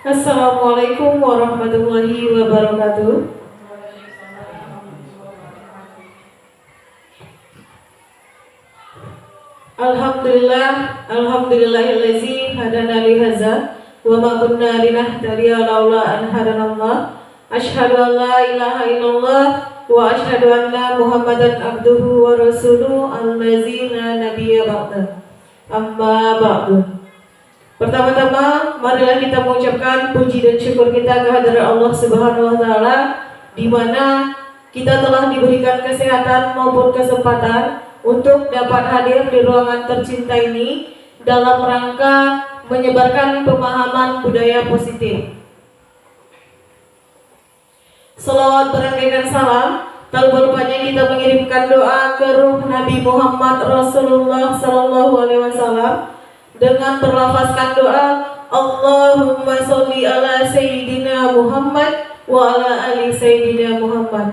Assalamualaikum warahmatullahi wabarakatuh. Alhamdulillahillazi hadana li hadza wa ma kunna linahtadiya laula an hadanallah. Asyhadu an la ilaha illallah wa asyhadu anna Muhammadan abduhu wa rasuluhu allazi la nabiyya ba'da. Amma ba'du. Pertama-tama, marilah kita mengucapkan puji dan syukur kita kehadirat Allah Subhanahu wa taala, di mana kita telah diberikan kesehatan maupun kesempatan untuk dapat hadir di ruangan tercinta ini dalam rangka menyebarkan pemahaman budaya positif. Selawat berangkaikan salam, tak lupanya kita mengirimkan doa ke ruh Nabi Muhammad Rasulullah Sallallahu Alaihi Wasallam dengan berlafazkan doa Allahumma sholli ala Sayyidina Muhammad wa ala ali Sayyidina Muhammad.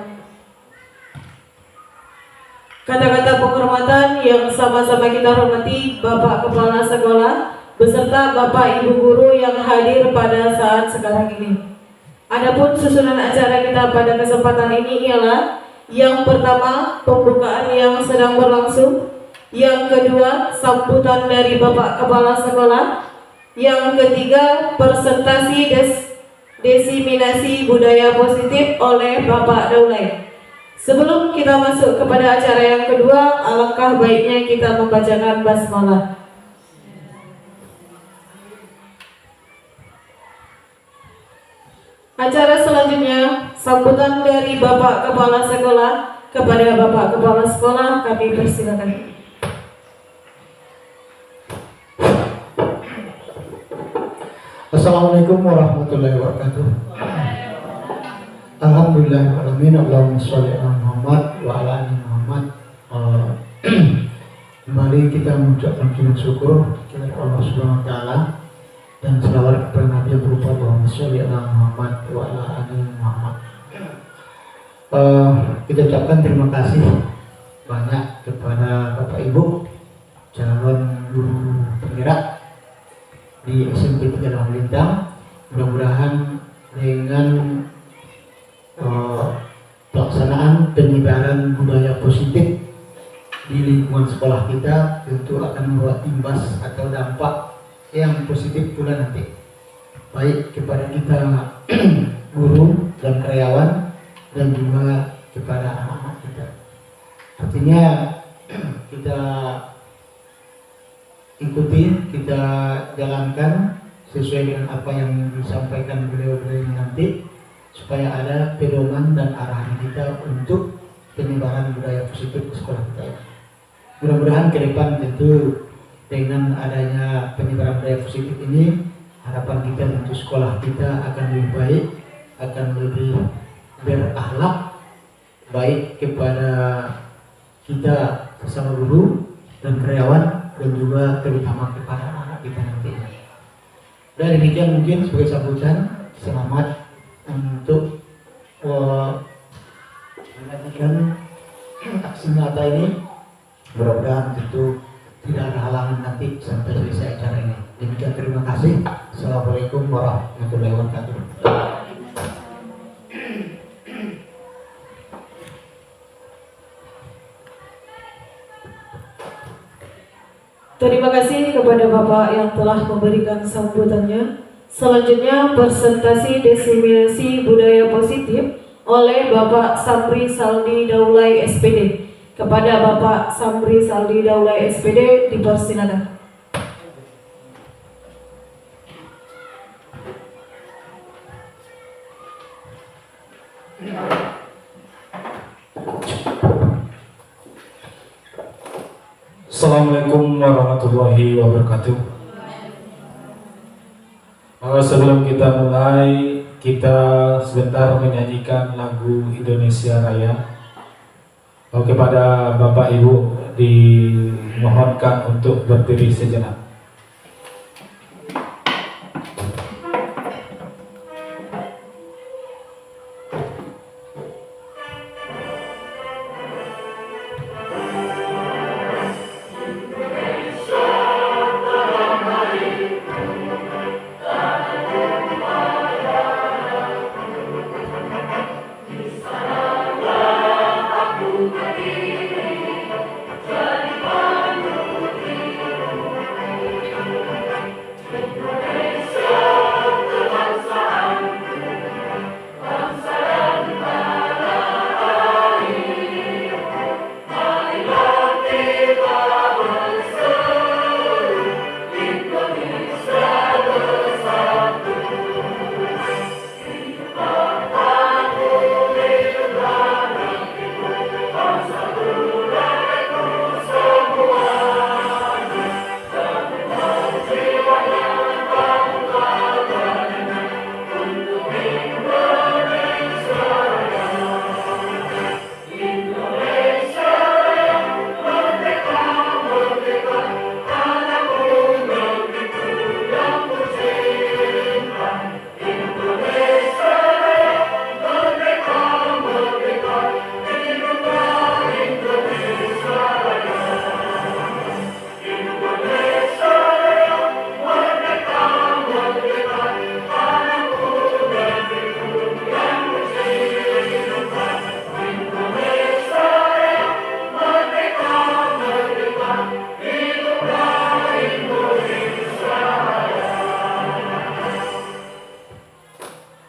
Kata-kata penghormatan yang sama-sama kita hormati Bapak Kepala Sekolah beserta Bapak Ibu Guru yang hadir pada saat sekarang ini. Adapun susunan acara kita pada kesempatan ini ialah yang pertama, pembukaan yang sedang berlangsung. Yang kedua, sambutan dari Bapak Kepala Sekolah. Yang ketiga, presentasi diseminasi budaya positif oleh Bapak Daulay. Sebelum kita masuk kepada acara yang kedua, alangkah baiknya kita membacakan basmalah. Acara selanjutnya, sambutan dari Bapak Kepala Sekolah. Kepada Bapak Kepala Sekolah kami persilakan. Assalamualaikum warahmatullahi wabarakatuh. Alhamdulillahirrahmanirrahim. Allahumma sholli ala Muhammad wa ala ali Muhammad. Kembali kita mengucapkan puji syukur kepada Allah Subhanahu wa taala dan selawat kepada Nabi yang berupa Allahumma sholli ala Muhammad wa ala ali Muhammad. Kita ucapkan terima kasih banyak kepada Bapak Ibu calon guru penggerak di SMP 3 Lintang. Mudah-mudahan dengan pelaksanaan penyebaran budaya positif di lingkungan sekolah kita tentu akan membuat imbas atau dampak yang positif pula nanti, baik kepada kita guru dan karyawan dan juga kepada anak-anak kita. Artinya kita ikuti, kita jalankan sesuai dengan apa yang disampaikan beliau-beliau nanti, supaya ada pedoman dan arahan kita untuk penyebaran budaya positif ke sekolah kita. Mudah-mudahan ke depan tentu dengan adanya penyebaran budaya positif ini, harapan kita tentu sekolah kita akan lebih baik, akan lebih berakhlak baik kepada kita sesama guru dan karyawan, dan juga terutama kepada anak kita nanti. Dan demikian mungkin sebagai sambutan, selamat untuk melanjutkan aksi nyata ini. Mudah-mudahan tentu tidak ada halangan nanti sampai selesai acara ini. Demikian, terima kasih. Assalamualaikum warahmatullahi wabarakatuh. Terima kasih kepada Bapak yang telah memberikan sambutannya. Selanjutnya, presentasi diseminasi budaya positif oleh Bapak Samri Saldi Daulay SPD. Kepada Bapak Samri Saldi Daulay SPD dipersilakan. Assalamualaikum warahmatullahi wabarakatuh. Sebelum kita mulai, kita sebentar menyanyikan lagu Indonesia Raya. Kepada Bapak Ibu dimohonkan untuk berdiri sejenak. Indonesia, tanah air, tanah tumpah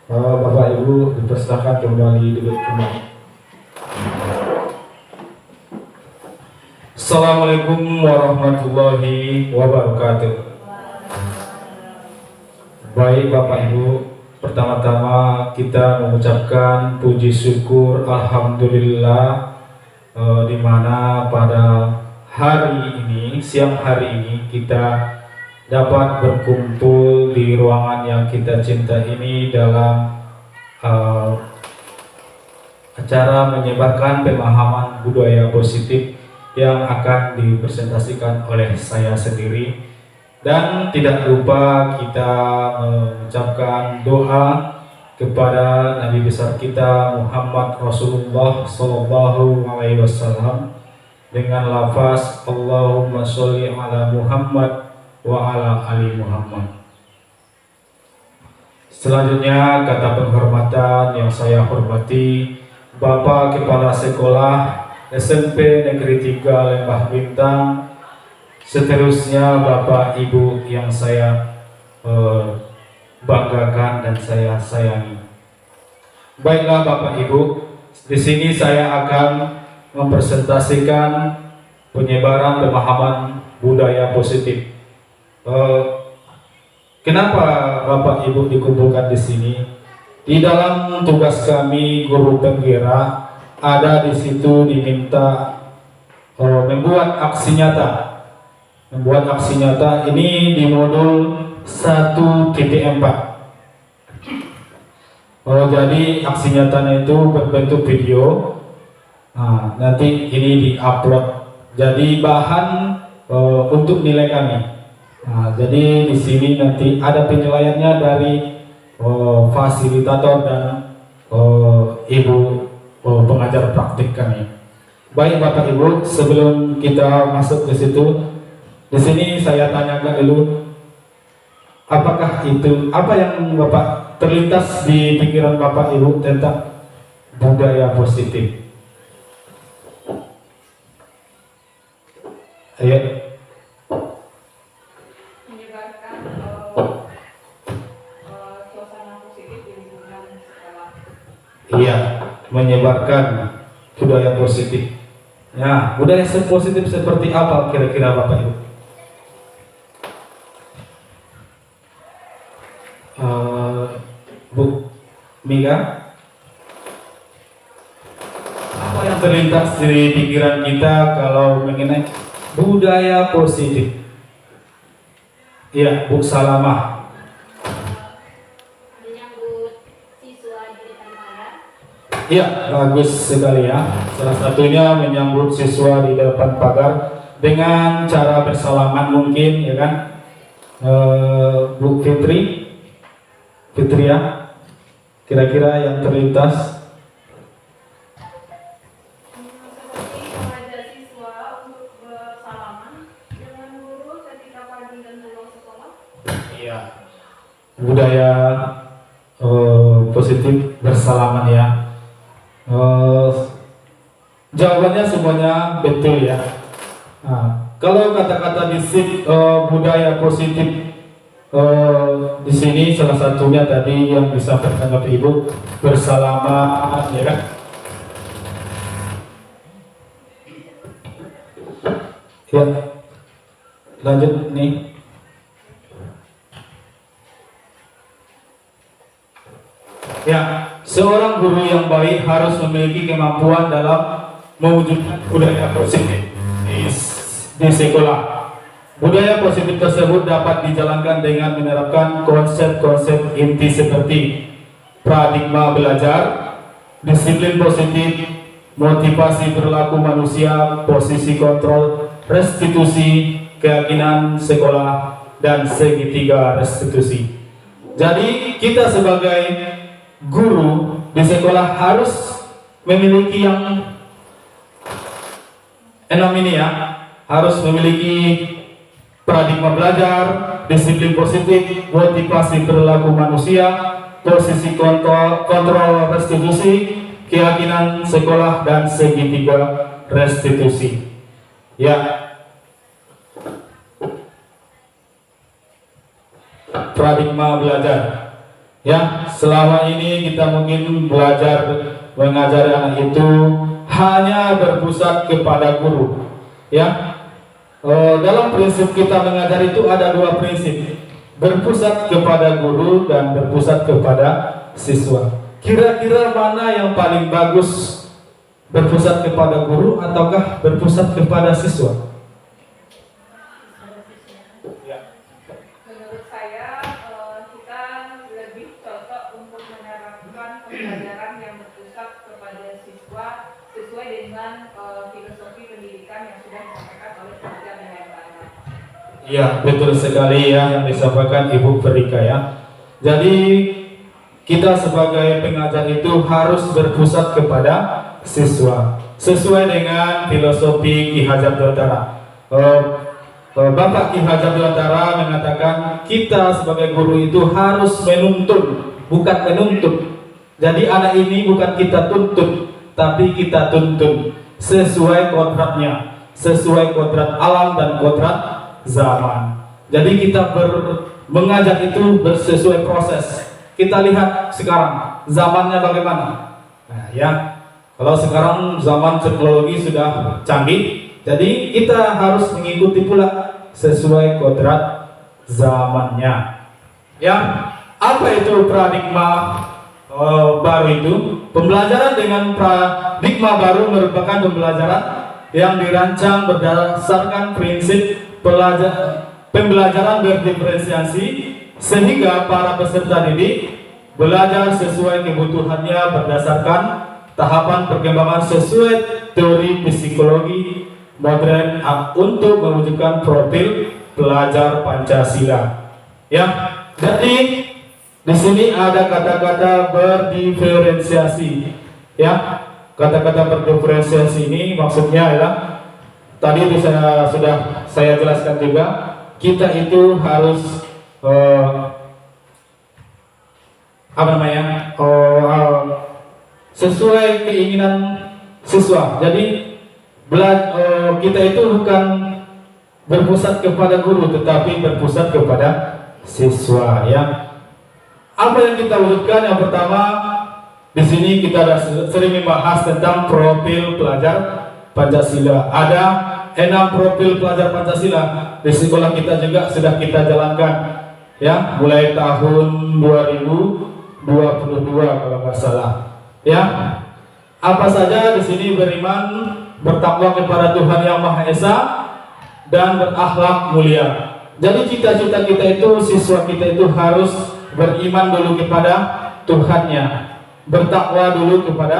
Bapak Ibu dipersilakan kembali duduk kembali. Assalamualaikum warahmatullahi wabarakatuh. Baik Bapak Ibu, pertama-tama kita mengucapkan puji syukur alhamdulillah di mana pada hari ini, siang hari ini kita dapat berkumpul di ruangan yang kita cinta ini dalam acara menyebarkan pemahaman budaya positif yang akan dipresentasikan oleh saya sendiri. Dan tidak lupa kita mengucapkan doa kepada Nabi besar kita Muhammad Rasulullah Sallallahu Alaihi Wasallam dengan lafaz Allahumma sholli ala Muhammad wa ala ali Muhammad. Selanjutnya kata penghormatan yang saya hormati Bapak Kepala Sekolah SMP Negeri 3 Lembah Bintang, seterusnya Bapak Ibu yang saya banggakan dan saya sayangi. Baiklah Bapak Ibu, di sini saya akan mempresentasikan penyebaran pemahaman budaya positif. Kenapa Bapak Ibu dikumpulkan di sini? Di dalam tugas kami guru penggerak ada di situ diminta membuat aksi nyata. Membuat aksi nyata ini di modul 1.4. Jadi aksi nyatanya itu berbentuk video. Nah, nanti ini diupload. Jadi bahan untuk nilai kami. Nah, jadi di sini nanti ada penilaiannya dari fasilitator dan ibu pengajar praktik kami. Baik Bapak Ibu, sebelum kita masuk ke situ, di sini saya tanyakan dulu, apakah itu apa yang Bapak terlintas di pikiran Bapak Ibu tentang budaya positif? Ayo. Iya, menyebarkan budaya positif. Ya, budaya positif seperti apa kira-kira Bapak Ibu? Bu Mika, apa yang terlintas di pikiran kita kalau mengenai budaya positif? Iya, Bu Salamah. Iya, bagus sekali ya. Salah satunya menyambut siswa di depan pagar dengan cara bersalaman mungkin, ya kan? Bu Fitri ya, kira-kira yang terlintas. Seperti mengajak siswa untuk bersalaman dengan guru ketika pagi dan pulang sekolah. Iya, budaya positif bersalaman ya. Jawabannya semuanya betul ya. Nah, kalau kata-kata basic budaya positif di sini salah satunya tadi yang disampaikan Bapak Ibu, bersalaman, ya kan? Ya, lanjut nih. Ya, seorang guru yang baik harus memiliki kemampuan dalam mewujudkan budaya positif di sekolah. Budaya positif tersebut dapat dijalankan dengan menerapkan konsep-konsep inti seperti paradigma belajar, disiplin positif, motivasi perilaku manusia, posisi kontrol, restitusi, keyakinan sekolah, dan segitiga restitusi. Jadi kita sebagai guru di sekolah harus memiliki yang enam ini ya, harus memiliki paradigma belajar, disiplin positif, motivasi perilaku manusia, posisi kontrol restitusi, keyakinan sekolah, dan segitiga restitusi. Ya, paradigma belajar. Ya, selama ini kita mungkin belajar mengajari anak itu hanya berpusat kepada guru. Ya, dalam prinsip kita mengajar itu ada dua prinsip, berpusat kepada guru dan berpusat kepada siswa. Kira-kira mana yang paling bagus, berpusat kepada guru ataukah berpusat kepada siswa? Menurut saya, kita lebih cocok untuk menerapkan pembelajaran yang berpusat kepada siswa sesuai dengan filosofi pendidikan yang sudah disampaikan oleh pengajar di mana. Ya, betul sekali ya yang disampaikan Ibu Ferika ya. Jadi kita sebagai pengajar itu harus berpusat kepada siswa sesuai dengan filosofi Ki Hajar Dewantara. Bapak Ki Hajar Dewantara mengatakan kita sebagai guru itu harus menuntun, bukan menuntut. Jadi anak ini bukan kita tuntut, tapi kita tuntun sesuai kodratnya, sesuai kodrat alam dan kodrat zaman. Jadi kita mengajar itu sesuai proses. Kita lihat sekarang zamannya bagaimana. Nah, ya, kalau sekarang zaman teknologi sudah canggih, jadi kita harus mengikuti pula sesuai kodrat zamannya. Ya, apa itu paradigma baru itu? Pembelajaran dengan paradigma baru merupakan pembelajaran yang dirancang berdasarkan prinsip pembelajaran berdiferensiasi sehingga para peserta didik belajar sesuai kebutuhannya berdasarkan tahapan perkembangan sesuai teori psikologi modern untuk mewujudkan profil pelajar Pancasila. Ya, jadi di sini ada kata-kata berdiferensiasi. Ya, kata-kata berdiferensiasi ini maksudnya adalah tadi sudah saya jelaskan juga, kita itu harus sesuai keinginan siswa. Jadi kita itu bukan berpusat kepada guru, tetapi berpusat kepada siswa. Ya, apa yang kita wujudkan? Yang pertama, di sini kita sering membahas tentang profil pelajar Pancasila. Ada 6 profil pelajar Pancasila di sekolah kita juga sudah kita jalankan. Ya, mulai tahun 2022 kalau nggak salah. Ya, apa saja di sini? Beriman, bertakwa kepada Tuhan Yang Maha Esa, dan berakhlak mulia. Jadi cita-cita kita itu, siswa kita itu harus beriman dulu kepada Tuhannya, bertakwa dulu kepada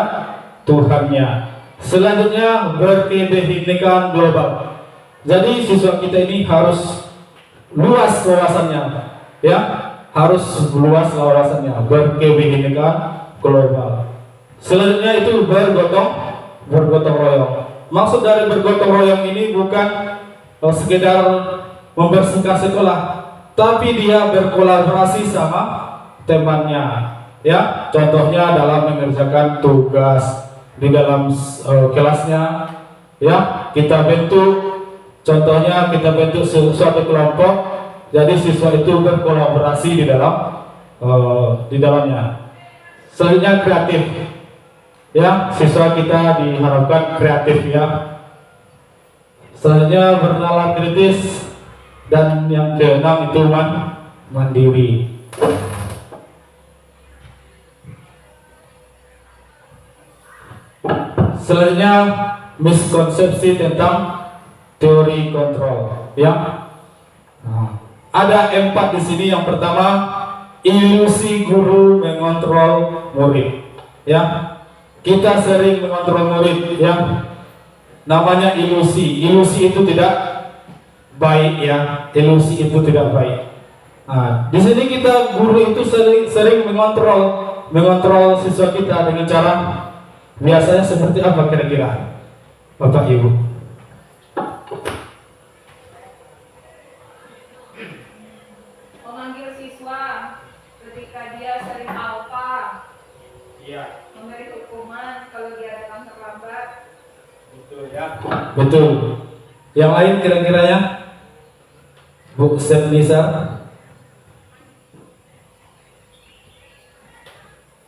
Tuhannya. Selanjutnya berkebinekaan global. Jadi siswa kita ini harus luas wawasannya. Ya, harus luas wawasannya, berkebinekaan global. Selanjutnya itu bergotong royong. Maksud dari bergotong royong ini bukan sekedar membersihkan sekolah, tapi dia berkolaborasi sama temannya. Ya, contohnya dalam mengerjakan tugas di dalam kelasnya. Ya, kita bentuk, contohnya kita bentuk suatu kelompok. Jadi siswa itu berkolaborasi di dalamnya. Selanjutnya kreatif. Ya, siswa kita diharapkan kreatif ya. Selanjutnya bernalar kritis, dan yang keenam itu mandiri. Selanjutnya miskonsepsi tentang teori kontrol. Ya. Nah, ada 4 di sini. Yang pertama, ilusi guru mengontrol murid. Ya, kita sering mengontrol murid. Ya, namanya ilusi. Ilusi itu tidak baik ya. Ilusi itu tidak baik. Nah, di sini kita guru itu sering mengontrol siswa kita dengan cara biasanya seperti apa kira-kira, Bapak Ibu? Memanggil siswa ketika dia sering alfa. Iya. Memberi hukuman kalau dia datang terlambat. Betul ya. Betul. Yang lain kira-kira ya, Bu Sepnisa?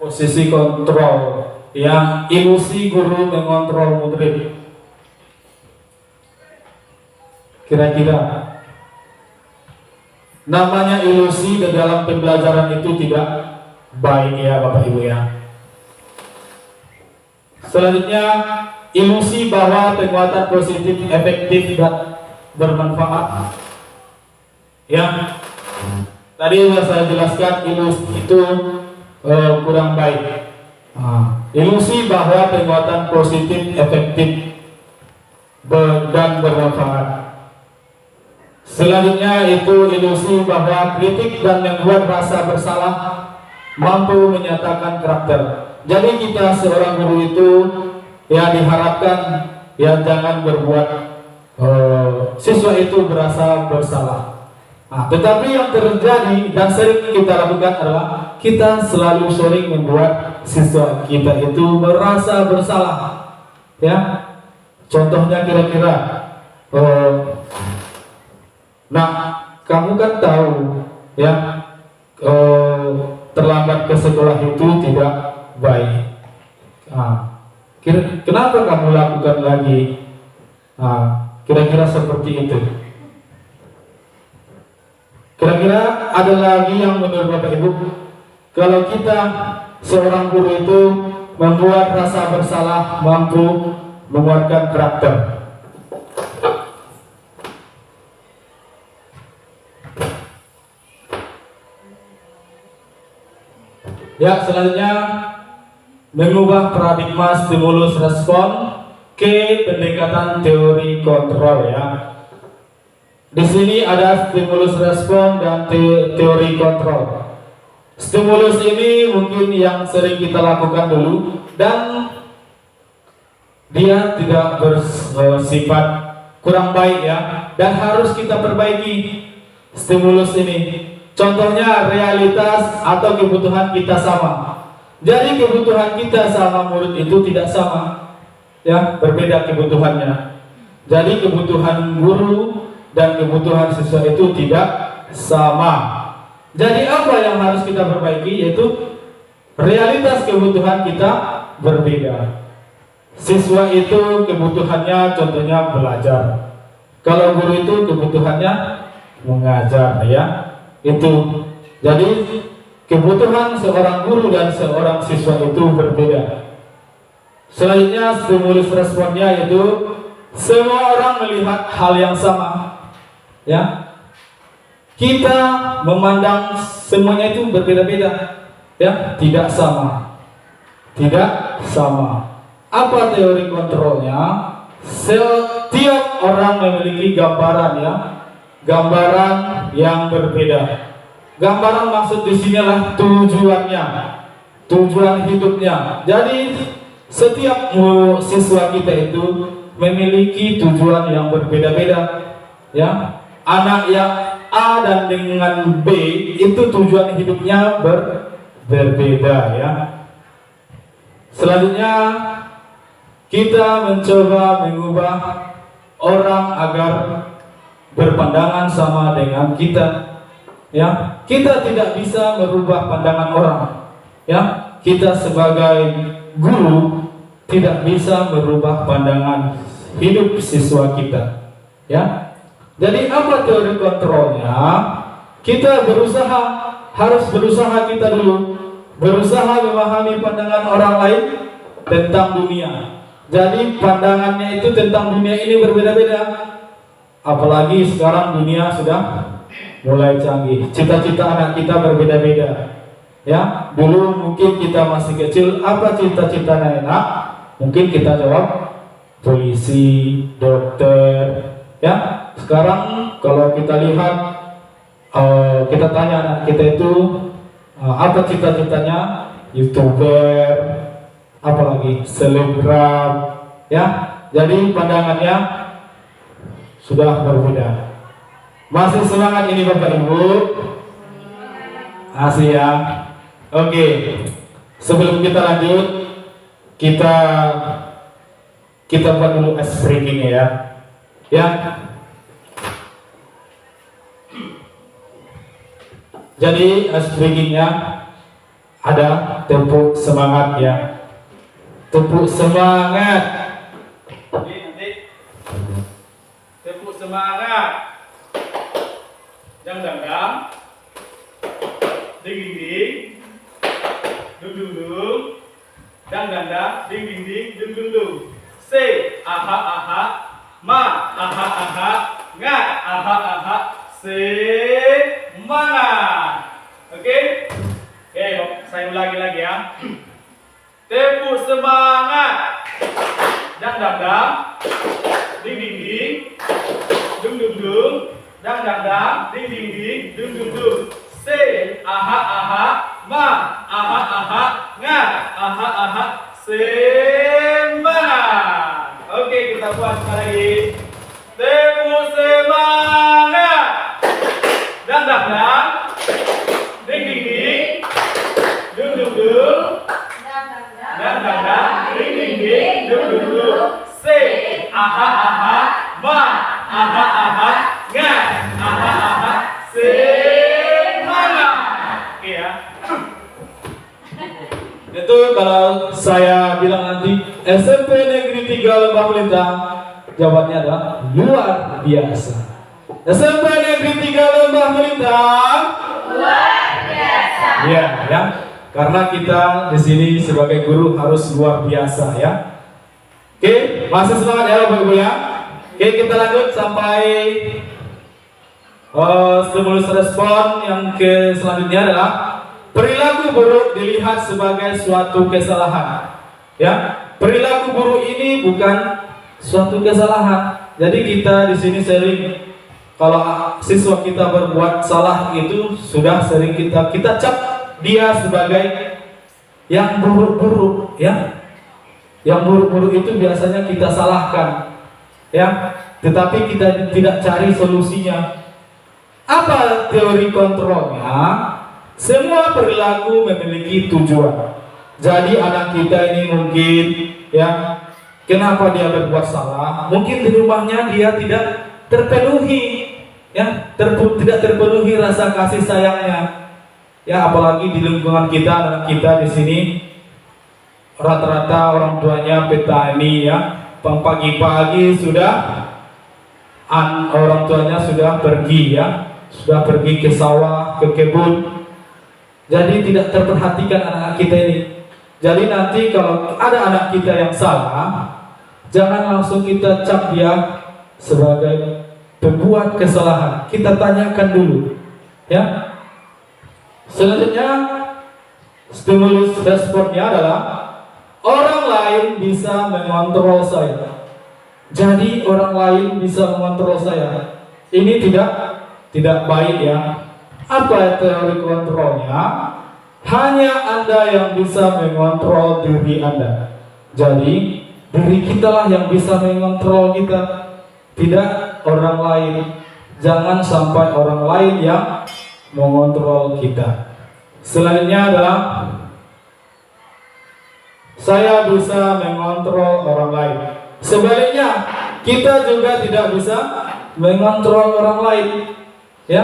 posisi kontrol, yang ilusi guru mengontrol murid. Kira-kira namanya ilusi di dalam pembelajaran itu tidak baik ya Bapak Ibu ya. Selanjutnya, ilusi bahwa penguatan positif efektif dan bermanfaat. Ya, tadi sudah saya jelaskan ilusi itu kurang baik. Ilusi bahwa penguatan positif efektif dan bermanfaat. Selanjutnya itu ilusi bahwa kritik dan membuat rasa bersalah mampu menyatakan karakter. Jadi kita seorang guru itu ya diharapkan ya jangan berbuat siswa itu berasa bersalah. Tetapi yang terjadi dan sering kita lakukan adalah kita selalu sering membuat siswa kita itu merasa bersalah. Ya, contohnya kira-kira, kamu kan tahu ya terlambat ke sekolah itu tidak baik. Kenapa kamu lakukan lagi? Kira-kira seperti itu. Kira-kira ada lagi yang menurut Bapak Ibu, kalau kita seorang guru itu membuat rasa bersalah mampu mengeluarkan karakter. Ya, selanjutnya mengubah paradigma stimulus respon ke pendekatan teori kontrol ya. Di sini ada stimulus respon dan teori kontrol. Stimulus ini mungkin yang sering kita lakukan dulu dan dia tidak bersifat kurang baik ya, dan harus kita perbaiki stimulus ini. Contohnya realitas atau kebutuhan kita sama. Jadi kebutuhan kita sama murid itu tidak sama, ya, berbeda kebutuhannya. Jadi kebutuhan guru dan kebutuhan siswa itu tidak sama. Jadi apa yang harus kita perbaiki, yaitu realitas kebutuhan kita berbeda. Siswa itu kebutuhannya contohnya belajar. Kalau guru itu kebutuhannya mengajar ya. Itu. Jadi kebutuhan seorang guru dan seorang siswa itu berbeda. Selanjutnya stimulus responnya yaitu semua orang melihat hal yang sama. Ya. Kita memandang semuanya itu berbeda-beda. Ya, tidak sama. Tidak sama. Apa teori kontrolnya? Setiap orang memiliki gambaran ya. Gambaran yang berbeda. Gambaran maksud di sini adalah tujuannya, tujuan hidupnya. Jadi setiap siswa kita itu memiliki tujuan yang berbeda-beda. Ya, anak yang A dan dengan B itu tujuan hidupnya berbeda ya. Selanjutnya kita mencoba mengubah orang agar berpandangan sama dengan kita. Ya, kita tidak bisa merubah pandangan orang. Ya, kita sebagai guru tidak bisa merubah pandangan hidup siswa kita. Ya, jadi apa teori kontrolnya? Kita harus berusaha kita dulu, berusaha memahami pandangan orang lain tentang dunia. Jadi pandangannya itu tentang dunia ini berbeda-beda. Apalagi sekarang dunia sudah mulai canggih. Cita-cita anak kita berbeda-beda. Ya, dulu mungkin kita masih kecil, apa cita-citanya enak? Mungkin kita jawab polisi, dokter. Ya, sekarang kalau kita lihat, kita tanya anak kita itu apa cita-citanya? YouTuber, apalagi selebgram. Ya, jadi pandangannya sudah berbeda. Masih semangat ini Bapak Ibu? Masih ya. Oke. Sebelum kita lanjut, kita buat dulu ice breaking ya. Ya. Jadi ice breakingnya Ada tepuk semangat ya. Tepuk semangat. Nanti. Tepuk semangat. Dang dang dang. Ding ding ding. Dung dung dung. Dang dang dang. Ding ding ding. Dung dung dung. Se aha aha. Ma aha aha. Nga aha aha. Semangat. Oke? Oke, saya ulangi lagi ya. Tepuk semangat. Dang dang dang. Ding ding ding. Dung dung dung. Dang dang dang. Ding ding ding. Dung dung dung. Se aha aha. Ma aha aha. Nga aha aha. Semangat. Oke, kita buat sekali lagi. Tepuk semangat. Dang dang dang. Ding ding ding. Dung dung dung. Dang dang dang. Ding ding ding. Dung dung dung. Se aha aha. Ma aha aha. Nga aha aha. Semangat. Oke ya. Itu kalau saya bilang nanti SMP Negeri 3 Lembah Melintang, jawabannya adalah luar biasa. SMP Negeri 3 Lembah Melintang luar biasa. Iya, ya. Karena kita di sini sebagai guru harus luar biasa ya. Oke, masih semangat ya Bapak Ibu ya. Oke, kita lanjut sampai stimulus respon yang selanjutnya adalah perilaku buruk dilihat sebagai suatu kesalahan. Ya, perilaku buruk ini bukan suatu kesalahan. Jadi kita di sini sering kalau siswa kita berbuat salah itu sudah sering kita cap dia sebagai yang buruk-buruk ya. Yang buruk-buruk itu biasanya kita salahkan. Ya, tetapi kita tidak cari solusinya. Apa teori kontrolnya? Semua perilaku memiliki tujuan. Jadi anak kita ini mungkin ya, kenapa dia berbuat salah? Mungkin di rumahnya dia tidak terpenuhi ya, tidak terpenuhi rasa kasih sayangnya. Ya, apalagi di lingkungan kita, anak kita di sini rata-rata orang tuanya petani ya. Pagi-pagi sudah orang tuanya sudah pergi ya, sudah pergi ke sawah, ke kebun. Jadi tidak terperhatikan anak-anak kita ini. Jadi nanti kalau ada anak kita yang salah, jangan langsung kita cap dia sebagai pembuat kesalahan. Kita tanyakan dulu, ya. Selanjutnya stimulus responnya adalah orang lain bisa mengontrol saya. Jadi orang lain bisa mengontrol saya. Ini tidak baik ya. Apa teori kontrolnya? Hanya Anda yang bisa mengontrol diri Anda. Jadi diri kita lah yang bisa mengontrol kita, tidak orang lain. Jangan sampai orang lain yang mengontrol kita. Selanjutnya adalah saya bisa mengontrol orang lain. Sebaliknya, kita juga tidak bisa mengontrol orang lain. Ya,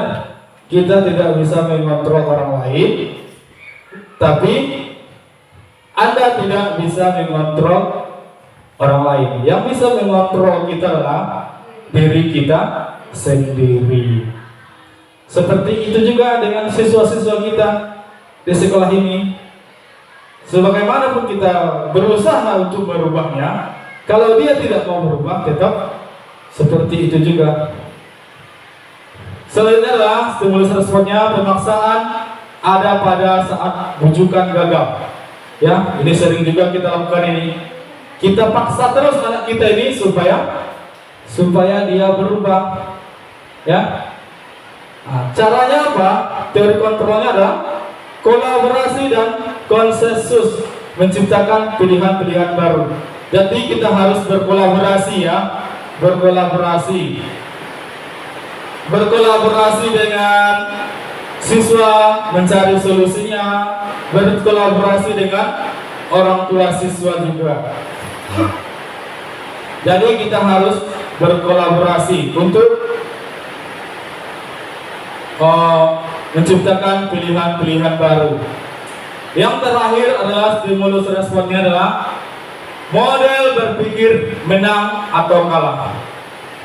kita tidak bisa mengontrol orang lain, tapi Anda tidak bisa mengontrol orang lain. Yang bisa mengontrol kita adalah diri kita sendiri. Seperti itu juga dengan siswa-siswa kita di sekolah ini. Sebagaimanapun kita berusaha untuk merubahnya, kalau dia tidak mau berubah, tetap seperti itu juga. Selanjutnya adalah stimulus responnya, pemaksaan ada pada saat bujukan gagal. Ya, ini sering juga kita lakukan ini. Kita paksa terus anak kita ini supaya dia berubah. Ya. Nah, caranya apa? Teori kontrolnya adalah kolaborasi dan konsensus, menciptakan pilihan-pilihan baru. Jadi kita harus berkolaborasi ya, berkolaborasi dengan siswa mencari solusinya, berkolaborasi dengan orang tua siswa juga. Jadi kita harus berkolaborasi untuk menciptakan pilihan-pilihan baru. Yang terakhir adalah stimulus responnya adalah model berpikir menang atau kalah.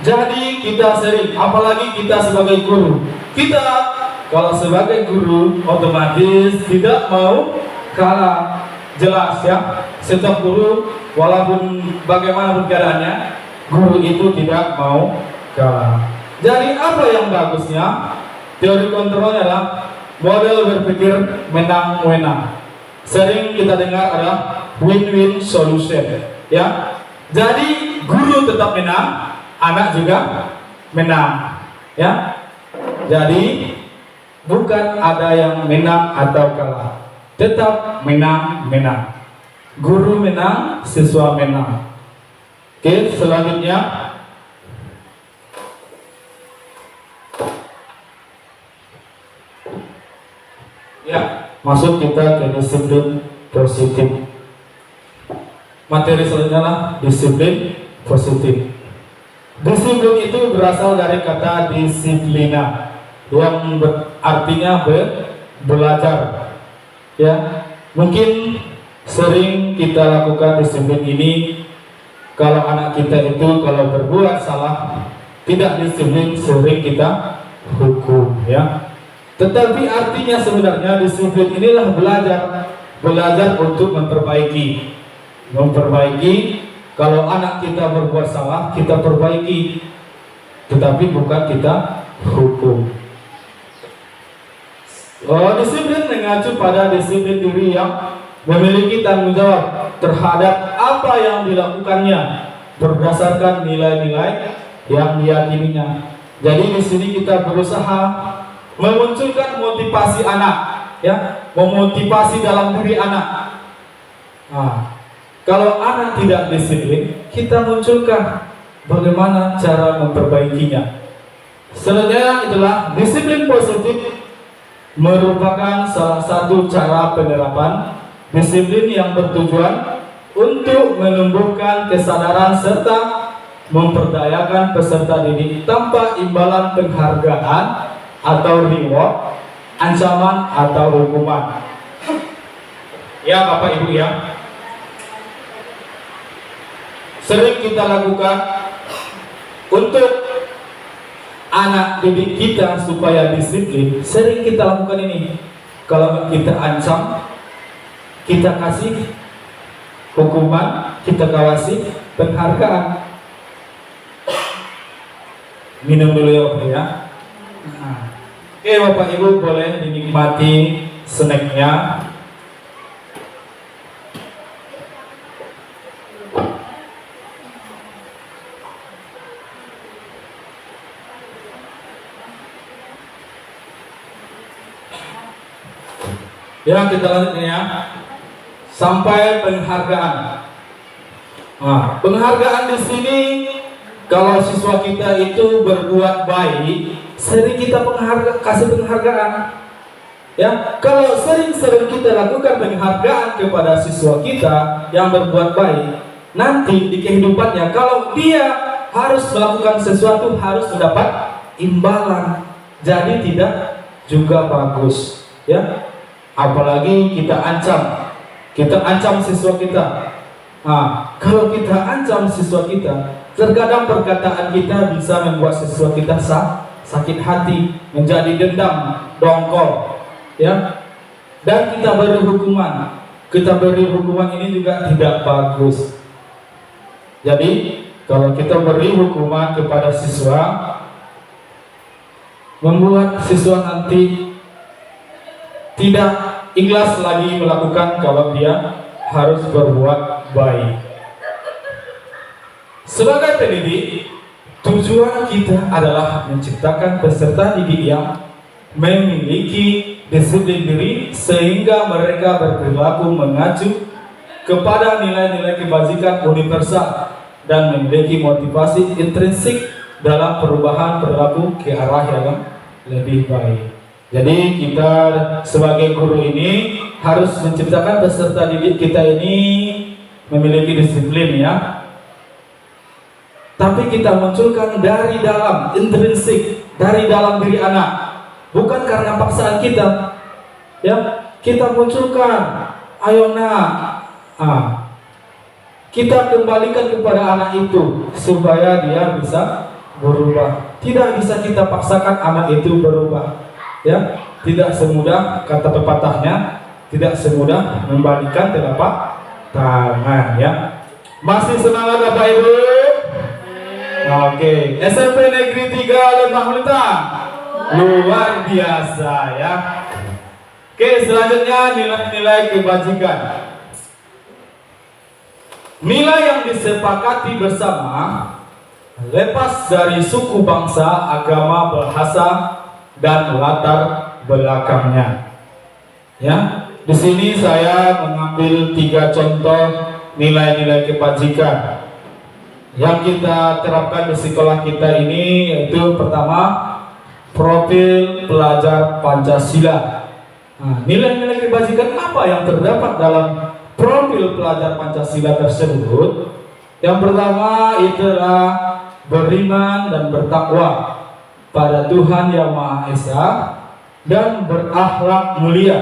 Jadi kita sering, apalagi kita sebagai guru, kita kalau sebagai guru otomatis tidak mau kalah. Jelas ya, setiap guru walaupun bagaimanapun keadaannya, guru itu tidak mau kalah. Jadi apa yang bagusnya? Teori kontrolnya adalah model berpikir menang-menang. Sering kita dengar adalah win-win solution ya. Jadi guru tetap menang, anak juga menang ya. Jadi bukan ada yang menang atau kalah, tetap menang-menang. Guru menang, siswa menang. Oke, selanjutnya ya, masuk kita ke disiplin positif. Materi selanjutnya adalah disiplin positif. Disiplin itu berasal dari kata disiplina yang artinya belajar. Ya, mungkin sering kita lakukan disiplin ini kalau anak kita itu kalau berbuat salah tidak disiplin, sering kita hukum ya. Tetapi artinya sebenarnya disiplin inilah belajar untuk memperbaiki. Kalau anak kita berbuat salah kita perbaiki, tetapi bukan kita hukum. Disiplin mengacu pada disiplin diri yang memiliki tanggung jawab terhadap apa yang dilakukannya berdasarkan nilai-nilai yang diyakininya. Jadi di sini kita berusaha memunculkan motivasi anak, ya, memotivasi dalam diri anak. Nah, kalau anak tidak disiplin, kita munculkan bagaimana cara memperbaikinya. Selanjutnya itulah disiplin positif merupakan salah satu cara penerapan disiplin yang bertujuan untuk menumbuhkan kesadaran serta memperdayakan peserta didik tanpa imbalan penghargaan atau reward, ancaman atau hukuman. Ya Bapak Ibu ya, sering kita lakukan untuk anak didik kita supaya disiplin. Sering kita lakukan ini. Kalau kita ancam, kita kasih hukuman, kita kasih penghargaan. Minum dulu ya Bapak ya. Oke Bapak Ibu, boleh dinikmati snacknya. Ya, kita lanjut ya. Sampai penghargaan. Nah, penghargaan di sini kalau siswa kita itu berbuat baik, sering kita kasih penghargaan. Ya, kalau sering-sering kita lakukan penghargaan kepada siswa kita yang berbuat baik, nanti di kehidupannya kalau dia harus melakukan sesuatu harus mendapat imbalan. Jadi tidak juga bagus, ya. Apalagi kita ancam siswa kita. Nah, kalau kita ancam siswa kita, terkadang perkataan kita bisa membuat siswa kita sakit hati, menjadi dendam, dongkol, ya. Dan kita beri hukuman. Kita beri hukuman ini juga tidak bagus. Jadi, kalau kita beri hukuman kepada siswa, membuat siswa nanti tidak ikhlas lagi melakukan kalau dia harus berbuat baik. Sebagai pendidik, tujuan kita adalah menciptakan peserta didik yang memiliki disiplin diri sehingga mereka berperilaku mengacu kepada nilai-nilai kebajikan universal dan memiliki motivasi intrinsik dalam perubahan perilaku ke arah yang lebih baik. Jadi kita sebagai guru ini harus menciptakan peserta didik kita ini memiliki disiplin ya. Tapi kita munculkan dari dalam, intrinsik, dari dalam diri anak, bukan karena paksaan kita. Ya, kita munculkan. Ayo nak, kita kembalikan kepada anak itu supaya dia bisa berubah. Tidak bisa kita paksakan anak itu berubah, ya. Tidak semudah kata pepatahnya, tidak semudah membalikan telapak tangan, ya. Masih semangat Bapak Ibu? Oke, SMP Negeri 3 Lembah Melintang. Luar biasa, ya. Oke, selanjutnya nilai-nilai kebajikan. Nilai yang disepakati bersama lepas dari suku, bangsa, agama, bahasa, dan latar belakangnya. Ya, di sini saya mengambil 3 contoh nilai-nilai kebajikan yang kita terapkan di sekolah kita ini, yaitu pertama, profil pelajar Pancasila. Nah, nilai-nilai kebajikan apa yang terdapat dalam profil pelajar Pancasila tersebut? Yang pertama itulah beriman dan bertakwa pada Tuhan Yang Maha Esa dan berakhlak mulia,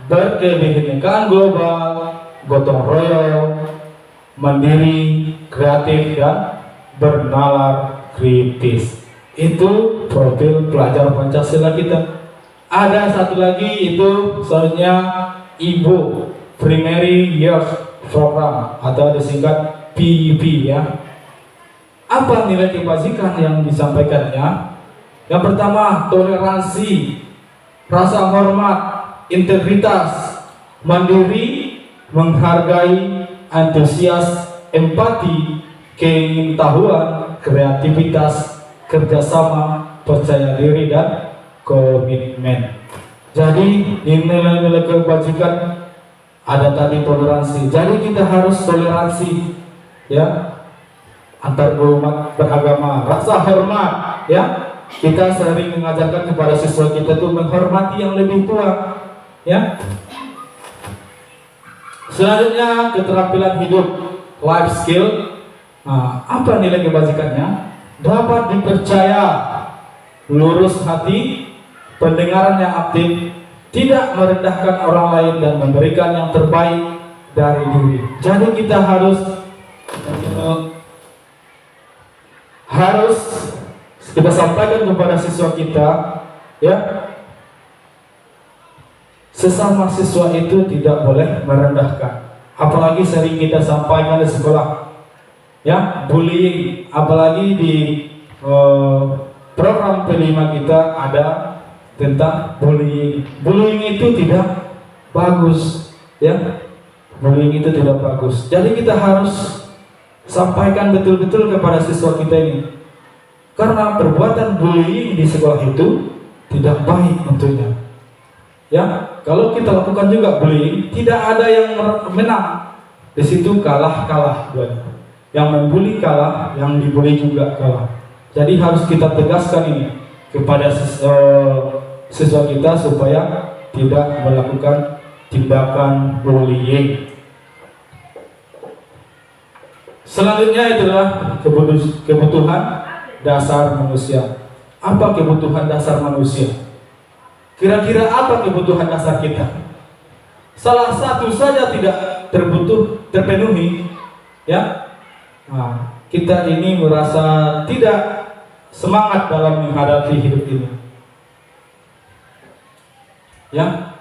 berkebinekaan global, gotong royong, mandiri, kreatif, dan bernalar kritis. Itu profil pelajar Pancasila kita. Ada satu lagi, itu soalnya IBO, Primary Youth Program, atau disingkat PYP, ya. Apa nilai kebajikan yang disampaikannya? Yang pertama, toleransi, rasa hormat, integritas, mandiri, menghargai, antusias, empati, keingintahuan, kreativitas, kerjasama, percaya diri, dan komitmen. Jadi nilai-nilai kebajikan ada tadi toleransi. Jadi kita harus toleransi, ya, antar umat beragama, rasa hormat, ya. Kita sering mengajarkan kepada siswa kita tuh menghormati yang lebih tua, ya. Selanjutnya keterampilan hidup, life skill. Nah, apa nilai kebajikannya? Dapat dipercaya, lurus hati, pendengaran yang aktif, tidak merendahkan orang lain, dan memberikan yang terbaik dari diri. Jadi kita harus kita sampaikan kepada siswa kita, ya, sesama siswa itu tidak boleh merendahkan. Apalagi sering kita sampaikan di sekolah, ya, bullying. Apalagi di program P5 kita ada tentang bullying. Bullying itu tidak bagus, ya. Bullying itu tidak bagus. Jadi kita harus sampaikan betul-betul kepada siswa kita ini, karena perbuatan bullying di sekolah itu tidak baik tentunya. Ya, kalau kita lakukan juga bullying, tidak ada yang menang. Di situ kalah-kalah, yang membuli kalah, yang dibully juga kalah. Jadi harus kita tegaskan ini kepada siswa kita supaya tidak melakukan tindakan bullying. Selanjutnya adalah kebutuhan dasar manusia. Apa kebutuhan dasar manusia? Kira-kira apa kebutuhan dasar kita? Salah satu saja tidak terpenuhi, ya. Nah, kita ini merasa tidak semangat dalam menghadapi hidup ini, ya.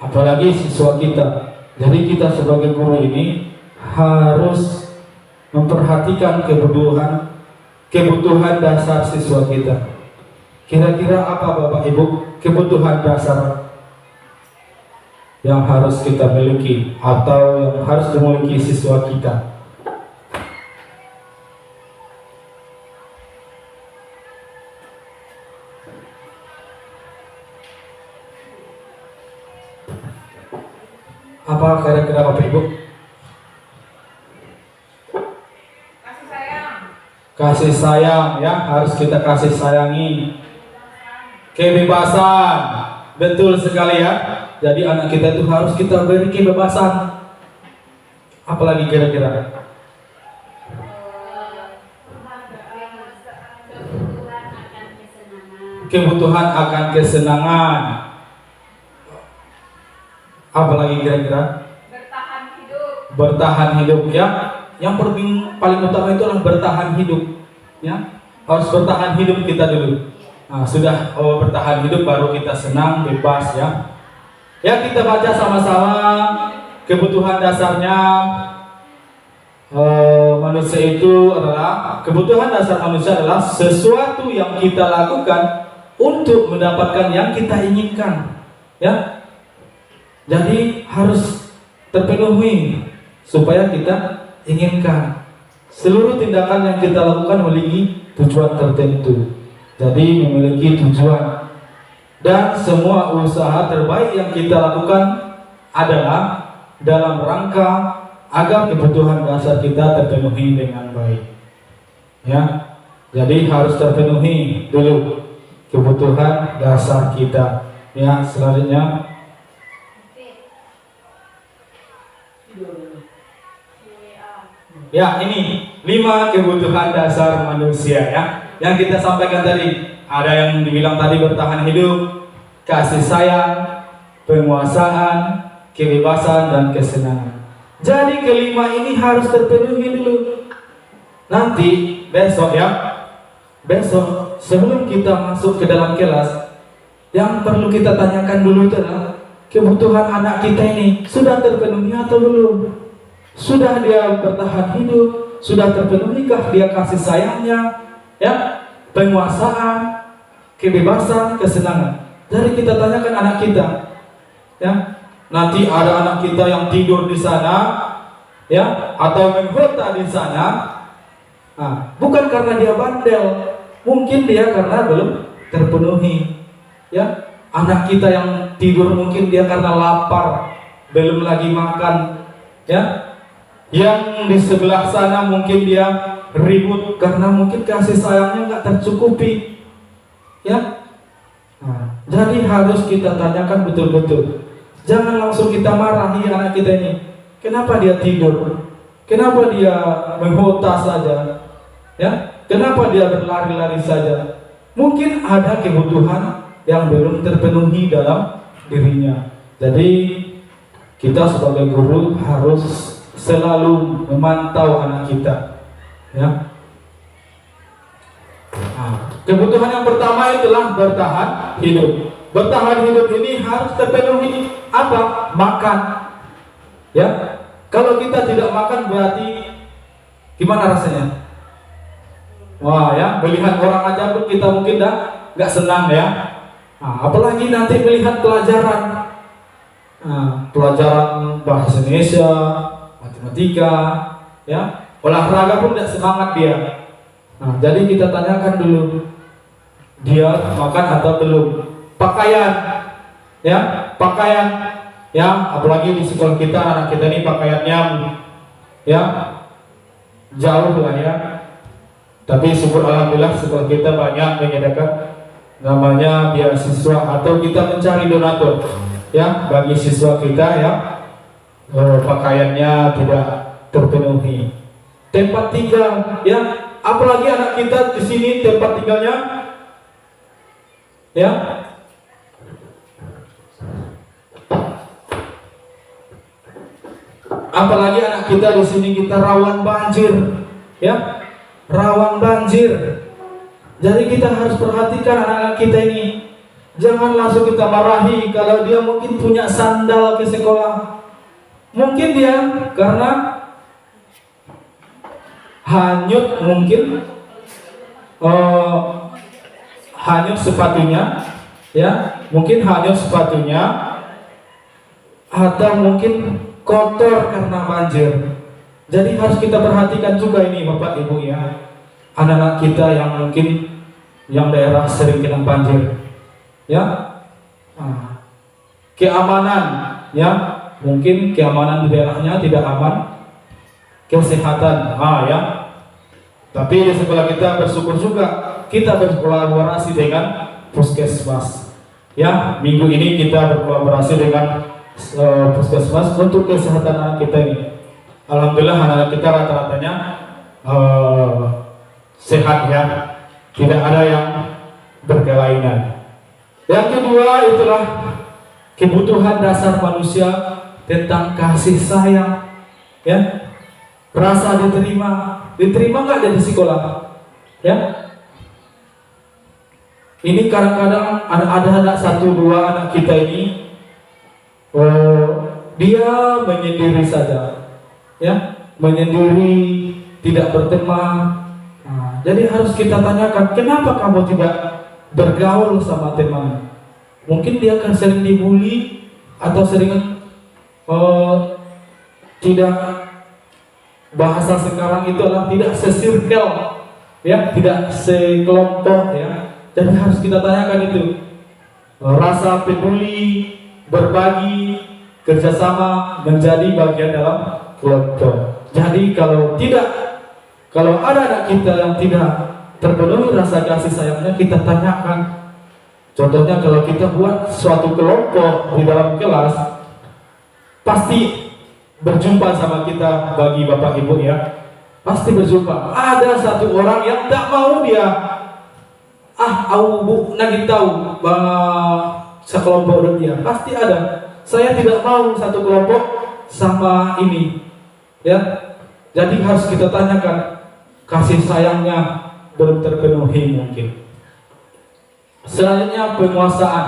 Apalagi siswa kita. Jadi kita sebagai guru ini harus memperhatikan kebutuhan dasar siswa kita. Kira-kira apa Bapak Ibu kebutuhan dasar yang harus kita miliki atau yang harus dimiliki siswa kita? Apa kira-kira Bapak Ibu? Kasih sayang, ya, harus kita kasih sayangi. Kebebasan, betul sekali, ya. Jadi anak kita itu harus kita beri kebebasan. Apalagi kira-kira? Kebutuhan akan kesenangan. Apalagi kira-kira? Bertahan hidup. Bertahan hidup ya. Yang paling utama itu adalah bertahan hidup ya. Harus bertahan hidup kita dulu. Nah, sudah bertahan hidup baru kita senang, bebas ya. Ya, kita baca sama-sama kebutuhan dasarnya manusia itu adalah, kebutuhan dasar manusia adalah sesuatu yang kita lakukan untuk mendapatkan yang kita inginkan ya. Jadi harus terpenuhi supaya kita inginkan. Seluruh tindakan yang kita lakukan memiliki tujuan tertentu. Jadi memiliki tujuan. Dan semua usaha terbaik yang kita lakukan adalah dalam rangka agar kebutuhan dasar kita terpenuhi dengan baik. Ya. Jadi harus terpenuhi dulu kebutuhan dasar kita. Ya, selanjutnya ya, ini 5 kebutuhan dasar manusia ya. Yang kita sampaikan tadi, ada yang dibilang tadi bertahan hidup, kasih sayang, penguasaan, kebebasan dan kesenangan. Jadi kelima ini harus terpenuhi dulu. Nanti besok ya, besok sebelum kita masuk ke dalam kelas, yang perlu kita tanyakan dulu adalah kebutuhan anak kita ini sudah terpenuhi atau belum? Sudah dia bertahan hidup? Sudah terpenuhikah dia kasih sayangnya? Ya, penguasaan, kebebasan, kesenangan. Jadi kita tanyakan anak kita, ya. Nanti ada anak kita yang tidur di sana, ya, atau mengkota di sana. Nah, bukan karena dia bandel, mungkin dia karena belum terpenuhi. Ya, anak kita yang tidur mungkin dia karena lapar, belum lagi makan. Ya, yang di sebelah sana mungkin dia ribut karena mungkin kasih sayangnya nggak tercukupi, ya. Nah, jadi harus kita tanyakan betul-betul. Jangan langsung kita marahi anak kita ini. Kenapa dia tidur? Kenapa dia menghota saja? Ya, kenapa dia berlari-lari saja? Mungkin ada kebutuhan yang belum terpenuhi dalam dirinya. Jadi kita sebagai guru harus selalu memantau anak kita. Ya. Nah, kebutuhan yang pertama itulah bertahan hidup. Bertahan hidup ini harus terpenuhi apa? Makan. Ya. Kalau kita tidak makan berarti gimana rasanya? Wah ya, melihat orang aja pun kita mungkin nggak senang ya. Nah, apalagi nanti melihat pelajaran, pelajaran bahasa Indonesia, matematika, ya. Olahraga pun tidak semangat dia. Nah, jadi kita tanyakan dulu, dia makan atau belum. Pakaian, ya, pakaian, ya. Apalagi di sekolah kita, anak kita ini pakaiannya, ya, jauh lah ya. Tapi syukur alhamdulillah sekolah kita banyak menyediakan namanya beasiswa atau kita mencari donatur, ya, bagi siswa kita ya. Pakaiannya tidak terpenuhi. Tempat tinggal, ya, apalagi anak kita di sini tempat tinggalnya, ya, apalagi anak kita di sini kita rawan banjir, ya, rawan banjir. Jadi kita harus perhatikan anak-anak kita ini. Jangan langsung kita marahi kalau dia mungkin punya sandal ke sekolah. Mungkin dia karena hanyut, mungkin hanyut sepatunya, ya, mungkin hanyut sepatunya, atau mungkin kotor karena banjir. Jadi harus kita perhatikan juga ini Bapak Ibu ya, anak-anak kita yang mungkin yang daerah sering kena banjir, ya. Keamanan, ya, mungkin keamanan di daerahnya tidak aman, kesehatan, ya. Tapi di sekolah kita bersyukur juga kita berkolaborasi dengan puskesmas. Ya, minggu ini kita berkolaborasi dengan puskesmas untuk kesehatan anak kita ini. Alhamdulillah anak-anak kita rata-ratanya sehat ya, tidak ada yang berkelainan. Yang kedua itulah kebutuhan dasar manusia tentang kasih sayang, ya, rasa diterima nggak dari sekolah, ya? Ini kadang-kadang ada anak 1-2 anak kita ini, dia menyendiri saja, ya, menyendiri, tidak berteman. Nah, jadi harus kita tanyakan, kenapa kamu tidak bergaul sama teman? Mungkin dia akan sering dibully atau sering tidak, bahasa sekarang itu adalah tidak sesirkel, ya, tidak sekelompok, ya. Jadi harus kita tanyakan itu, rasa peduli, berbagi, kerjasama menjadi bagian dalam kelompok. Jadi kalau ada anak kita yang tidak terpenuhi rasa kasih sayangnya, kita tanyakan. Contohnya kalau kita buat suatu kelompok di dalam kelas, pasti berjumpa sama kita, bagi Bapak Ibu, ya, pasti berjumpa. Ada satu orang yang tak mau dia, bu nagih tahu sekelompok dia, pasti ada. Saya tidak mau satu kelompok sama ini, ya. Jadi harus kita tanyakan, kasih sayangnya belum terpenuhi mungkin. Selanjutnya penguasaan,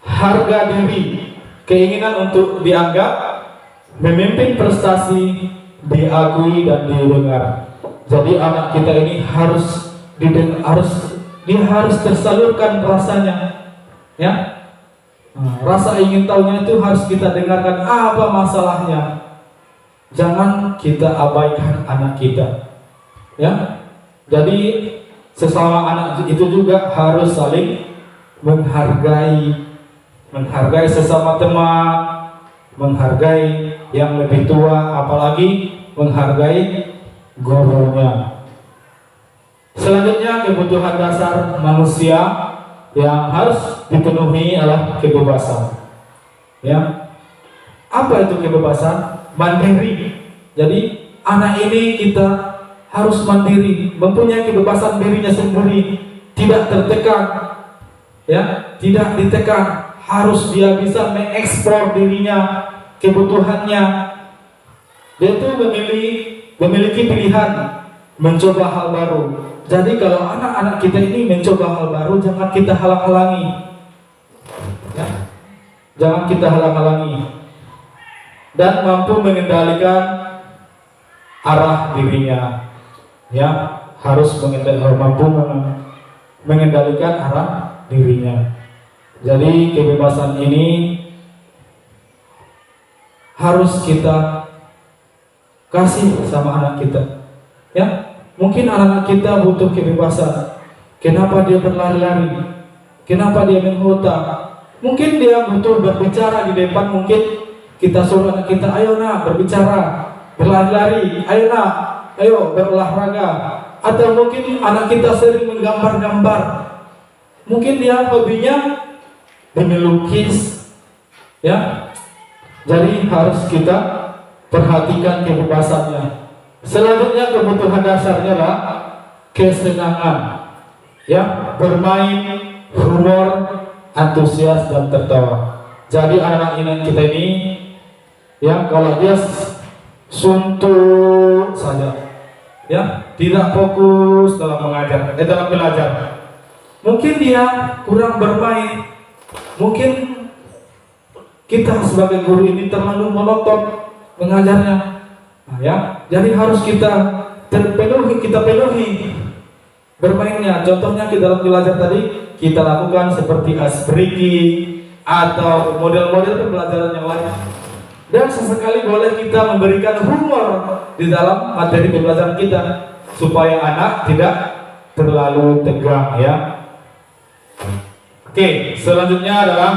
harga diri, keinginan untuk dianggap, memimpin prestasi, diakui dan didengar. Jadi anak kita ini harus tersalurkan rasanya, ya. Rasa ingin tahunya itu harus kita dengarkan, apa masalahnya. Jangan kita abaikan anak kita, ya. Jadi sesama anak itu juga harus saling menghargai sesama teman, menghargai yang lebih tua, apalagi menghargai gurunya. Selanjutnya, kebutuhan dasar manusia yang harus dipenuhi adalah kebebasan, ya. Apa itu kebebasan? Mandiri. Jadi anak ini kita harus mandiri, mempunyai kebebasan dirinya sendiri, tidak tertekan, ya, tidak ditekan. Harus dia bisa mengeksplor dirinya, kebutuhannya. Dia itu memiliki pilihan mencoba hal baru. Jadi kalau anak-anak kita ini mencoba hal baru, jangan kita halang-halangi, ya. Jangan kita halang-halangi, dan mampu mengendalikan arah dirinya, ya. Harus mampu mengendalikan arah dirinya. Jadi kebebasan ini harus kita kasih sama anak kita, ya. Mungkin anak-anak kita butuh kebebasan. Kenapa dia berlari-lari? Kenapa dia menghotak? Mungkin dia butuh berbicara di depan. Mungkin kita suruh anak kita, ayo nak berbicara, berlari-lari, ayo nak, ayo berolahraga. Atau mungkin anak kita sering menggambar-gambar. Mungkin dia hobinya melukis, ya. Jadi harus kita perhatikan kebebasannya. Selanjutnya, kebutuhan dasarnya adalah kesenangan, ya, bermain, humor, antusias dan tertawa. Jadi anak-anak kita ini, ya, kalau dia suntuk saja, ya, tidak fokus dalam dalam belajar. Mungkin dia kurang bermain. Mungkin kita sebagai guru ini terlalu monoton mengajarnya. Nah, ya, jadi harus kita penuhi bermainnya. Contohnya kita dalam belajar tadi kita lakukan seperti ice breaking atau model-model pembelajaran yang lain. Dan sesekali boleh kita memberikan humor di dalam materi pembelajaran kita supaya anak tidak terlalu tegang, ya. Oke, selanjutnya adalah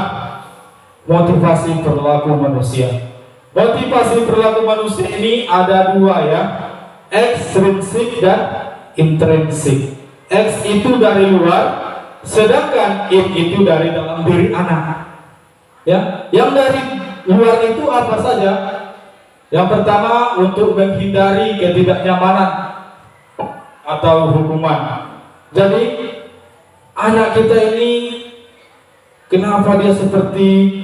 motivasi perilaku manusia. Motivasi perilaku manusia ini ada dua, ya, ekstrinsik dan intrinsik. X itu dari luar, sedangkan in itu dari dalam diri anak. Ya, yang dari luar itu apa saja? Yang pertama, untuk menghindari ketidaknyamanan atau hukuman. Jadi anak kita ini Kenapa dia seperti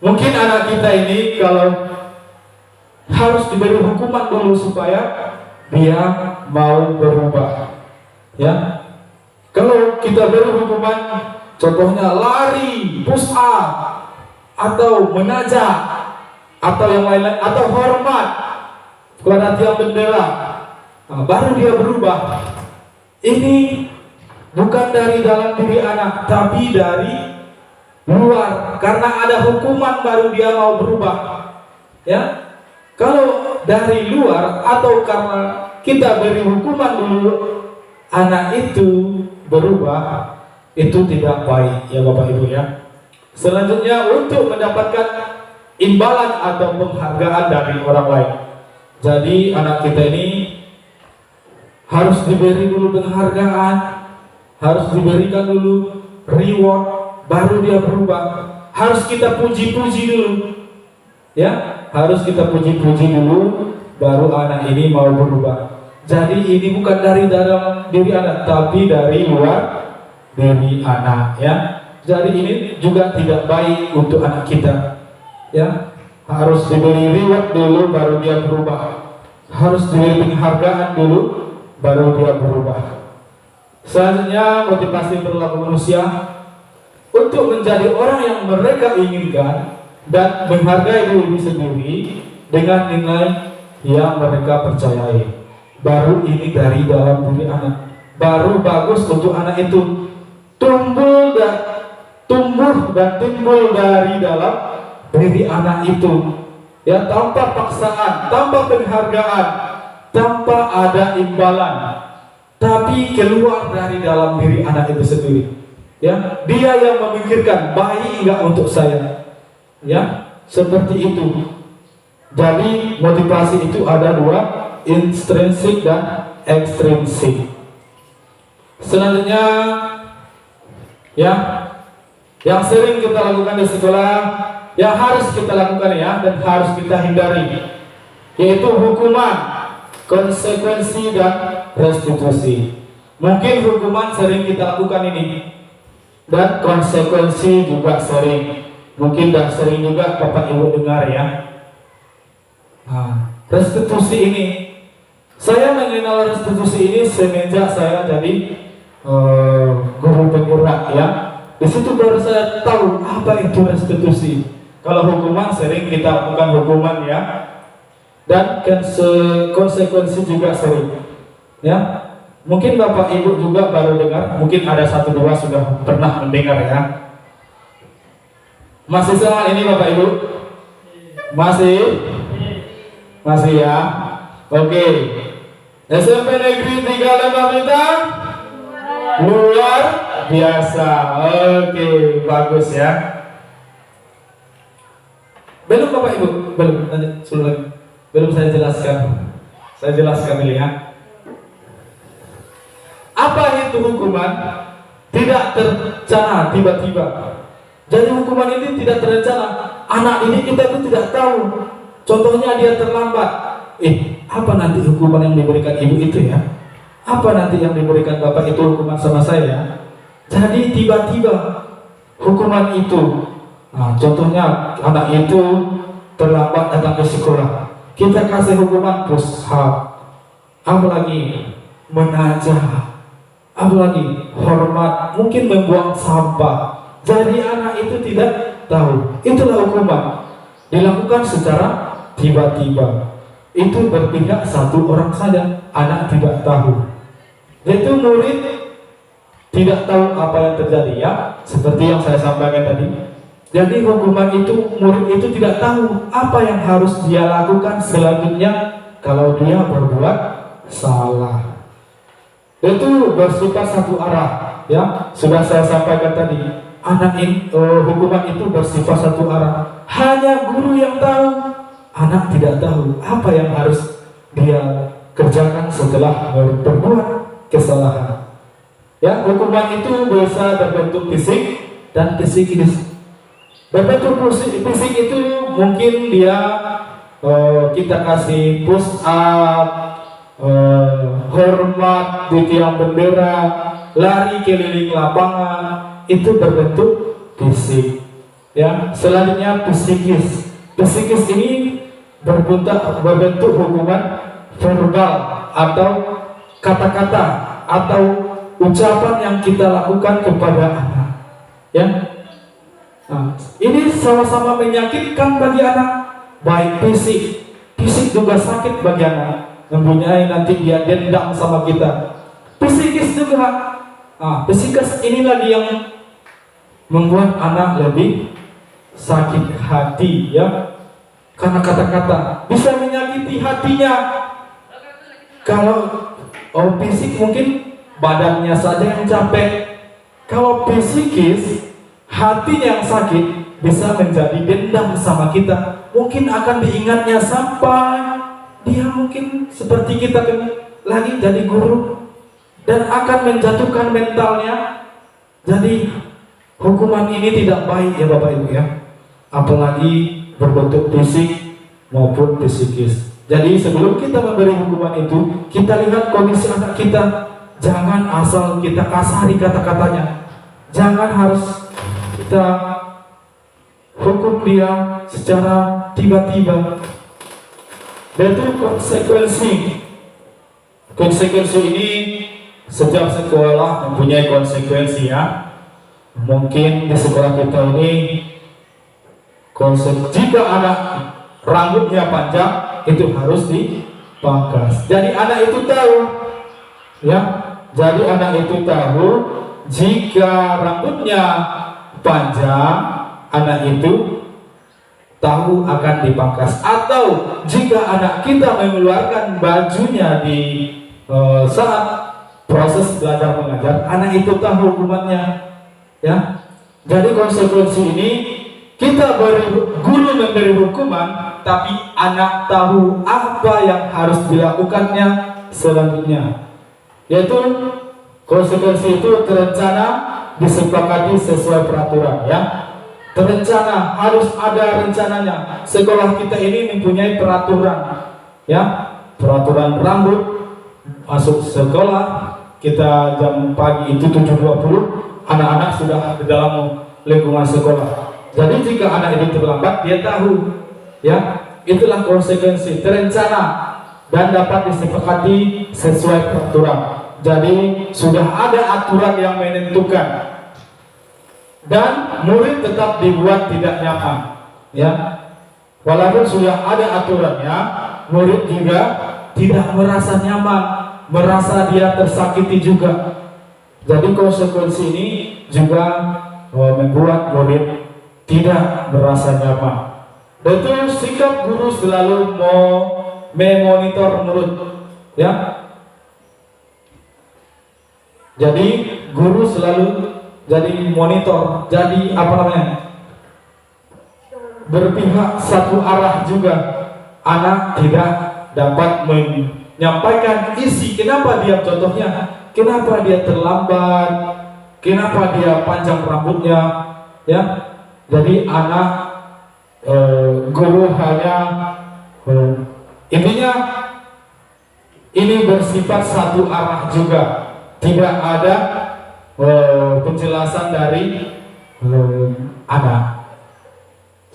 mungkin anak kita ini kalau harus diberi hukuman dulu supaya dia mau berubah. Ya, kalau kita beri hukuman, contohnya lari, push up, atau menajak, atau yang lain-lain, atau hormat kepada tiang bendera, baru dia berubah. Ini bukan dari dalam diri anak, tapi dari luar. Karena ada hukuman baru dia mau berubah. Ya, kalau dari luar atau karena kita beri hukuman dulu, anak itu berubah, itu tidak baik ya Bapak Ibu ya. Selanjutnya untuk mendapatkan imbalan atau penghargaan dari orang lain. Jadi anak kita ini harus diberi dulu penghargaan, harus diberikan dulu reward, baru dia berubah. Harus kita puji-puji dulu, ya, harus kita puji-puji dulu, baru anak ini mau berubah. Jadi ini bukan dari dalam diri anak, tapi dari luar diri anak, ya. Jadi ini juga tidak baik untuk anak kita, ya. Harus diberi reward dulu, baru dia berubah. Harus diberi penghargaan dulu, baru dia berubah. Selanjutnya motivasi perilaku manusia untuk menjadi orang yang mereka inginkan dan menghargai diri sendiri dengan nilai yang mereka percayai. Baru ini dari dalam diri anak, baru bagus untuk anak itu tumbuh dan timbul dari dalam diri anak itu, ya, tanpa paksaan, tanpa penghargaan, tanpa ada imbalan, tapi keluar dari dalam diri anak itu sendiri, ya. Dia yang memikirkan baik enggak untuk saya, ya, seperti itu. Jadi motivasi itu ada dua, intrinsik dan ekstrinsik. Selanjutnya, ya, yang sering kita lakukan di sekolah, yang harus kita lakukan, ya, dan harus kita hindari, yaitu hukuman, konsekuensi dan restitusi. Mungkin hukuman sering kita lakukan ini, dan konsekuensi juga sering. Mungkin dan sering juga Bapak Ibu dengar, ya. Restitusi ini, saya mengenal restitusi ini semenjak saya jadi guru penggerak, ya. Di situ baru saya tahu apa itu restitusi. Kalau hukuman sering kita lakukan hukuman, ya, dan konsekuensi juga sering, ya. Mungkin Bapak Ibu juga baru dengar, mungkin ada 1-2 sudah pernah mendengar, ya. Masih sama ini Bapak Ibu? Masih, ya. Oke. SMP Negeri 3 Lembah Bintang luar biasa. Oke, bagus, ya. Belum Bapak Ibu? Belum, belum saya jelaskan. Saya jelaskan dulu, ya. Apa itu hukuman? Tidak terencana, tiba-tiba. Jadi hukuman ini tidak terencana. Anak ini kita itu tidak tahu. Contohnya dia terlambat. Apa nanti hukuman yang diberikan ibu itu, ya? Apa nanti yang diberikan bapak itu hukuman sama saya? Jadi tiba-tiba hukuman itu. Nah, contohnya anak itu terlambat datang ke sekolah. Kita kasih hukuman push up. Apalagi menajah. Apalagi hormat. Mungkin membuang sampah. Jadi anak itu tidak tahu. Itulah hukuman. Dilakukan secara tiba-tiba. Itu berpihak satu orang saja. Anak tidak tahu. Yaitu murid tidak tahu apa yang terjadi, ya. Seperti yang saya sampaikan tadi. Jadi hukuman itu, murid itu tidak tahu apa yang harus dia lakukan selanjutnya kalau dia berbuat salah. Itu bersifat satu arah, ya. Sudah saya sampaikan tadi. Anak ini, hukuman itu bersifat satu arah. Hanya guru yang tahu. Anak tidak tahu apa yang harus dia kerjakan setelah berbuat kesalahan. Ya, hukuman itu bisa berbentuk fisik dan psikis. Berbentuk fisik itu mungkin dia kita kasih push up, hormat di tiang bendera, lari keliling lapangan, itu berbentuk fisik. Ya, selanjutnya psikis. Psikis ini berbentuk hukuman verbal atau kata-kata atau ucapan yang kita lakukan kepada anak. Ya, nah, ini sama-sama menyakitkan bagi anak, baik fisik juga sakit bagi anak, mempunyai nanti dia dendam sama kita. Psikis juga, psikis ini lagi yang membuat anak lebih sakit hati, ya, karena kata-kata bisa menyakiti hatinya. Kalau fisik mungkin badannya saja yang capek, kalau psikis hatinya yang sakit bisa menjadi dendam sama kita, mungkin akan diingatnya sampai dia mungkin seperti kita lagi jadi guru dan akan menjatuhkan mentalnya. Jadi hukuman ini tidak baik ya Bapak Ibu ya, apalagi berbentuk fisik maupun psikis. Jadi sebelum kita memberi hukuman itu, kita lihat kondisi anak kita. Jangan asal kita kasari kata-katanya, jangan harus kita hukum dia secara tiba-tiba. Dan itu konsekuensi ini setiap sekolah mempunyai konsekuensi ya. Mungkin di sekolah kita ini jika anak rambutnya panjang itu harus dipangkas. Jadi anak itu tahu, ya. Jadi anak itu tahu jika rambutnya panjang, anak itu tahu akan dipangkas. Atau jika anak kita mengeluarkan bajunya di saat proses belajar mengajar, anak itu tahu hukumannya. Ya, jadi konsekuensi ini kita guru memberi hukuman, tapi anak tahu apa yang harus dilakukannya selanjutnya. Yaitu konsekuensi itu terencana, disepakati sesuai peraturan. Ya, terencana harus ada rencananya. Sekolah kita ini mempunyai peraturan. Ya, peraturan rambut masuk sekolah kita jam pagi itu 7.20. Anak-anak sudah di dalam lingkungan sekolah. Jadi jika anak itu terlambat, dia tahu, ya, itulah konsekuensi terencana dan dapat disepakati sesuai peraturan. Jadi sudah ada aturan yang menentukan dan murid tetap dibuat tidak nyaman, ya. Walaupun sudah ada aturannya, murid juga tidak merasa nyaman, merasa dia tersakiti juga. Jadi konsekuensi ini juga membuat murid tidak merasa nyaman. Dan itu sikap guru selalu memonitor murid, ya. Jadi guru selalu jadi monitor, jadi apa namanya, berpihak satu arah juga. Anak tidak dapat menyampaikan isi kenapa dia, contohnya kenapa dia terlambat, kenapa dia panjang rambutnya, ya. Jadi anak guru hanya intinya ini bersifat satu arah juga, tidak ada penjelasan dari anak.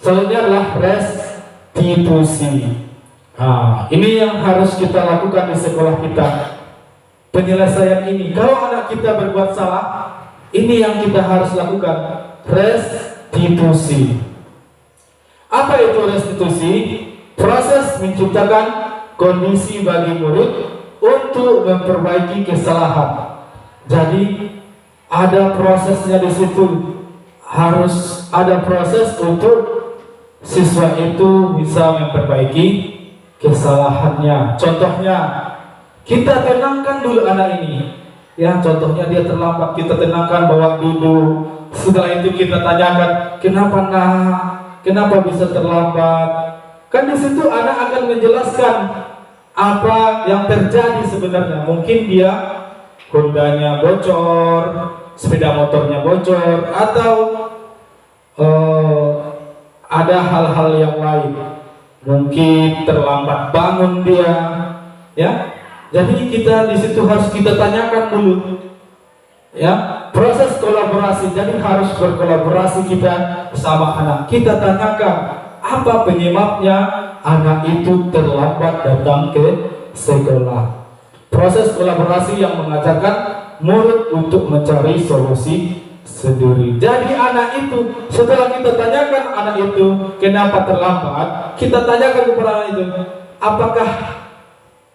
Selanjutnya adalah restitusi. Ini yang harus kita lakukan di sekolah kita. Penyelesaian ini, kalau anak kita berbuat salah, ini yang kita harus lakukan, restitusi. Apa itu restitusi? Proses menciptakan kondisi bagi murid untuk memperbaiki kesalahan. Jadi ada prosesnya di situ, harus ada proses untuk siswa itu bisa memperbaiki kesalahannya. Contohnya, kita tenangkan dulu anak ini, ya. Contohnya dia terlambat, kita tenangkan, bawa duduk. Setelah itu kita tanyakan, kenapa bisa terlambat? Kan di situ anak akan menjelaskan apa yang terjadi sebenarnya. Mungkin dia Hondanya bocor, sepeda motornya bocor, atau ada hal-hal yang lain. Mungkin terlambat bangun dia, ya. Jadi kita di situ harus kita tanyakan dulu, ya, proses kolaborasi. Jadi harus berkolaborasi kita bersama anak. Kita tanyakan apa penyebabnya anak itu terlambat datang ke sekolah. Proses kolaborasi yang mengajarkan murid untuk mencari solusi sendiri. Jadi anak itu, setelah kita tanyakan anak itu kenapa terlambat, kita tanyakan kepada anak itu, apakah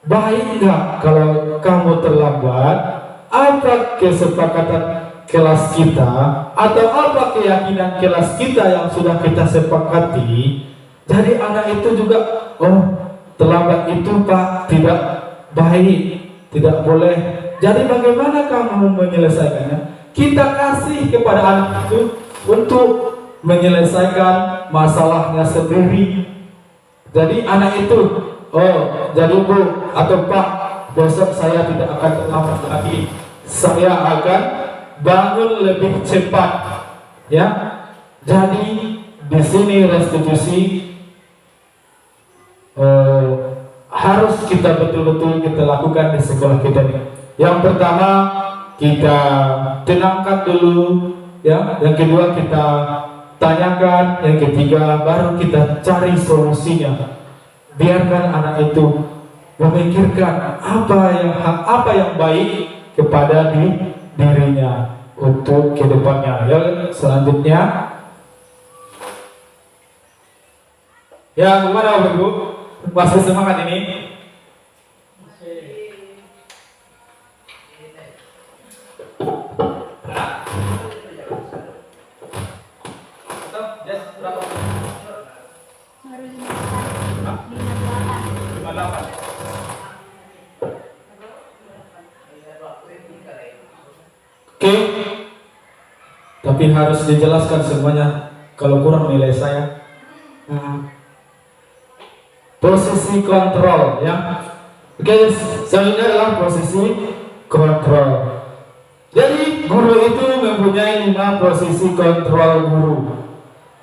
baik nggak kalau kamu terlambat? Apa kesepakatan kelas kita atau apa keyakinan kelas kita yang sudah kita sepakati? Jadi anak itu juga, oh terlambat itu Pak tidak baik, tidak boleh. Jadi bagaimana kamu menyelesaikannya? Kita kasih kepada anak itu untuk menyelesaikan masalahnya sendiri. Jadi anak itu, oh jadi Bu atau Pak, besok saya tidak akan terlambat lagi. Saya akan bangun lebih cepat. Ya. Jadi di sini restitusi harus kita betul-betul kita lakukan di sekolah kita nih. Yang pertama kita tenangkan dulu, ya. Yang kedua kita tanyakan, yang ketiga baru kita cari solusinya. Biarkan anak itu memikirkan apa yang baik kepada dirinya untuk kedepannya. Ya, selanjutnya, ya gimana Bapak Ibu? Masih semangat ini? Oke, tapi harus dijelaskan semuanya. Kalau kurang nilai saya. Posisi kontrol, ya. Oke, selanjutnya adalah posisi kontrol. Jadi guru itu mempunyai 5 posisi kontrol guru.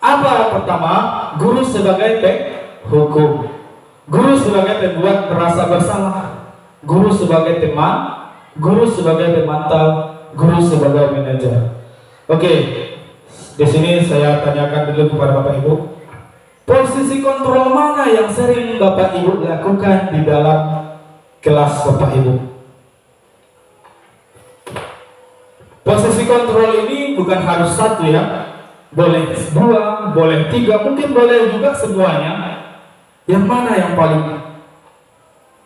Apa pertama? Guru sebagai penghukum, guru sebagai pembuat merasa bersalah, guru sebagai teman, guru sebagai pemantau, guru sebagai manajer. Oke, di sini saya tanyakan dulu kepada Bapak Ibu, posisi kontrol mana yang sering Bapak Ibu lakukan di dalam kelas Bapak Ibu? Posisi kontrol ini bukan harus satu, ya. Boleh 2, boleh 3, mungkin boleh juga semuanya. Yang mana yang paling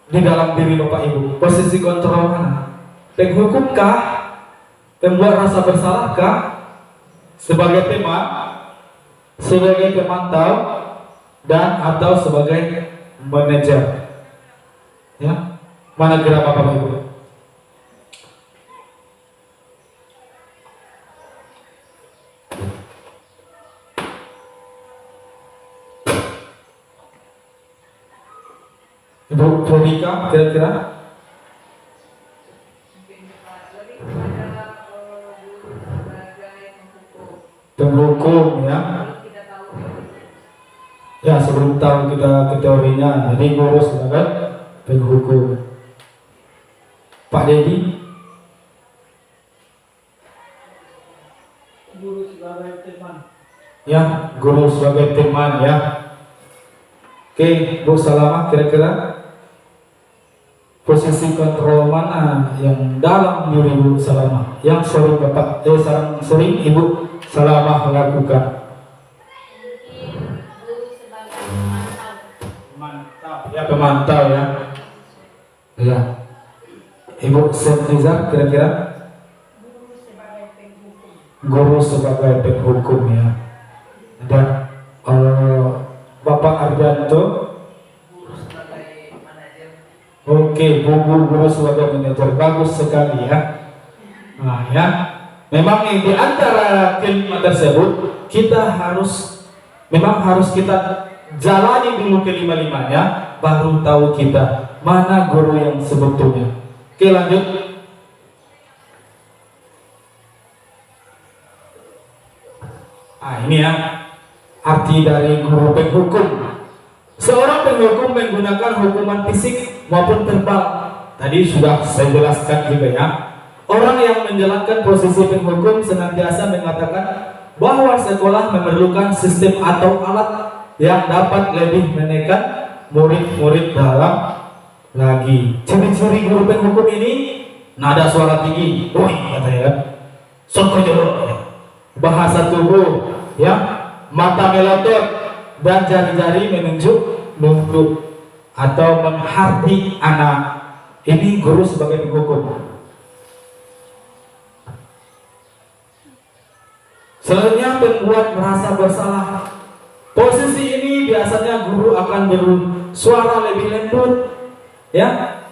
di dalam diri Bapak Ibu? Posisi kontrol mana? Penghukumkah? Pembuat rasa bersalahkah? Sebagai teman, sebagai pemantau, dan atau sebagai manajer? Ya, mana kira Bapak Ibu? Ibu Veronica kira-kira? Penghukum, ya. Ya, sebelum tahu kita ke teorinya, jadi guru sebagai penghukum. Pak Dedi? Guru sebagai teman. Ya, guru sebagai teman, ya. Oke, Bu Salamah, kira-kira posisi kontrol mana yang dalam diri Bu Salamah yang sering sering Ibu Salamah lakukan? Mungkin guru sebagai pemantau. Mantap, ya, pemantau, ya. Ya. Ibu Sentrizar, kira-kira? Guru sebagai penghukum. Guru sebagai penghukum, ya. Dan Bapak Ardanto? Oke, guru sebagai manajer, bagus sekali, ya. Nah, ya, memang di antara kalimat tersebut kita memang harus kita jalani dulu kelima-limanya, baru tahu kita mana guru yang sebetulnya. Oke, lanjut. Ini, ya, arti dari guru penghukum. Seorang penghukum menggunakan hukuman fisik maupun verbal tadi sudah saya jelaskan juga ya. Orang yang menjalankan posisi penghukum senantiasa mengatakan bahwa sekolah memerlukan sistem atau alat yang dapat lebih menekan murid-murid dalam lagi. Ciri-ciri guru penghukum ini nada suara tinggi, katanya kan, bahasa tubuh, ya, mata melotot dan jari-jari menunjuk nunduk atau menghardik anak. Ini guru sebagai penghukum. Selanjutnya pembuat merasa bersalah. Posisi ini biasanya guru akan bersuara lebih lembut, ya.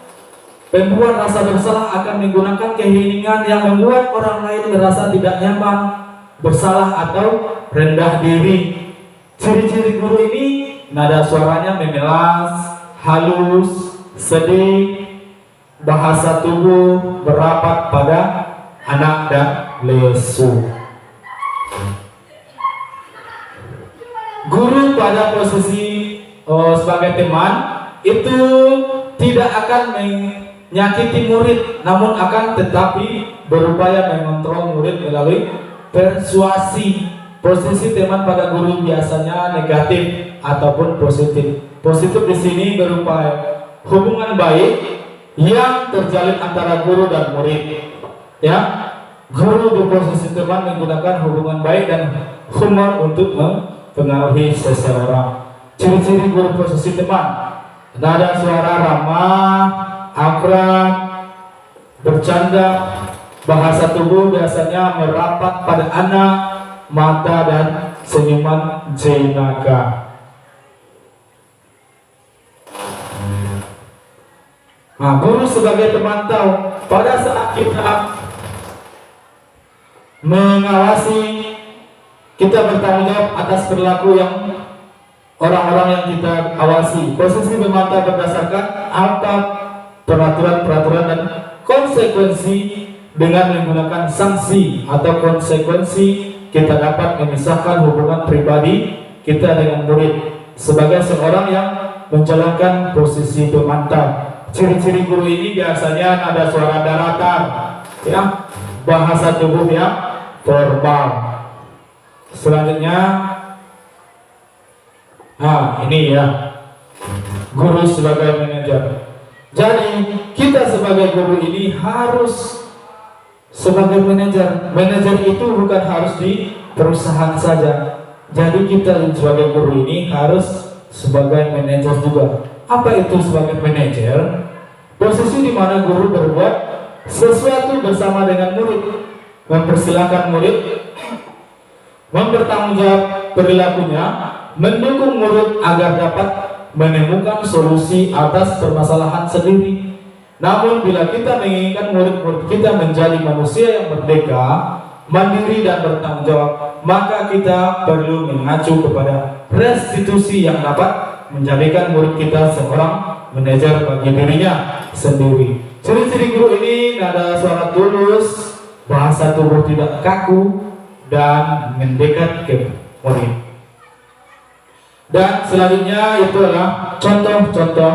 Pembuat rasa bersalah akan menggunakan keheningan yang membuat orang lain merasa tidak nyaman, bersalah atau rendah diri. Ciri-ciri guru ini nada suaranya memelas, halus, sedih, bahasa tubuh merapat pada anak dan lesu. Guru pada posisi sebagai teman itu tidak akan menyakiti murid, namun akan tetapi berupaya mengontrol murid melalui persuasi. Posisi teman pada guru biasanya negatif ataupun positif. Positif di sini berupa hubungan baik yang terjalin antara guru dan murid. Ya, guru di posisi teman menggunakan hubungan baik dan humor untuk mempengaruhi seseorang. Ciri-ciri guru posisi teman: nada suara ramah, akrab, bercanda, bahasa tubuh biasanya merapat pada anak, mata dan senyuman jenaka. Nah, guru sebagai pemantau pada saat kita mengawasi, kita bertanggung jawab atas perilaku yang orang-orang yang kita awasi. Posisi pemantau berdasarkan apa peraturan-peraturan dan konsekuensi. Dengan menggunakan sanksi atau konsekuensi, kita dapat memisahkan hubungan pribadi kita dengan murid sebagai seorang yang menjalankan posisi pemantau. Ciri-ciri guru ini biasanya nada suara datar, ya, bahasa tubuh yang formal. Selanjutnya, ini ya, guru sebagai manajer. Jadi kita sebagai guru ini harus sebagai manajer. Manajer itu bukan harus di perusahaan saja. Jadi kita sebagai guru ini harus sebagai manajer juga. Apa itu sebagai manajer? Posisi di mana guru berbuat sesuatu bersama dengan murid, mempersilahkan murid, mempertanggungjawab perilakunya, mendukung murid agar dapat menemukan solusi atas permasalahan sendiri. Namun bila kita menginginkan murid-murid kita menjadi manusia yang merdeka, mandiri dan bertanggung jawab, maka kita perlu mengacu kepada restitusi yang dapat menjadikan murid kita seorang manajer bagi dirinya sendiri. Ciri-ciri guru ini nada suara tulus, bahasa tubuh tidak kaku, dan mendekat ke murid. Dan selanjutnya itu adalah contoh-contoh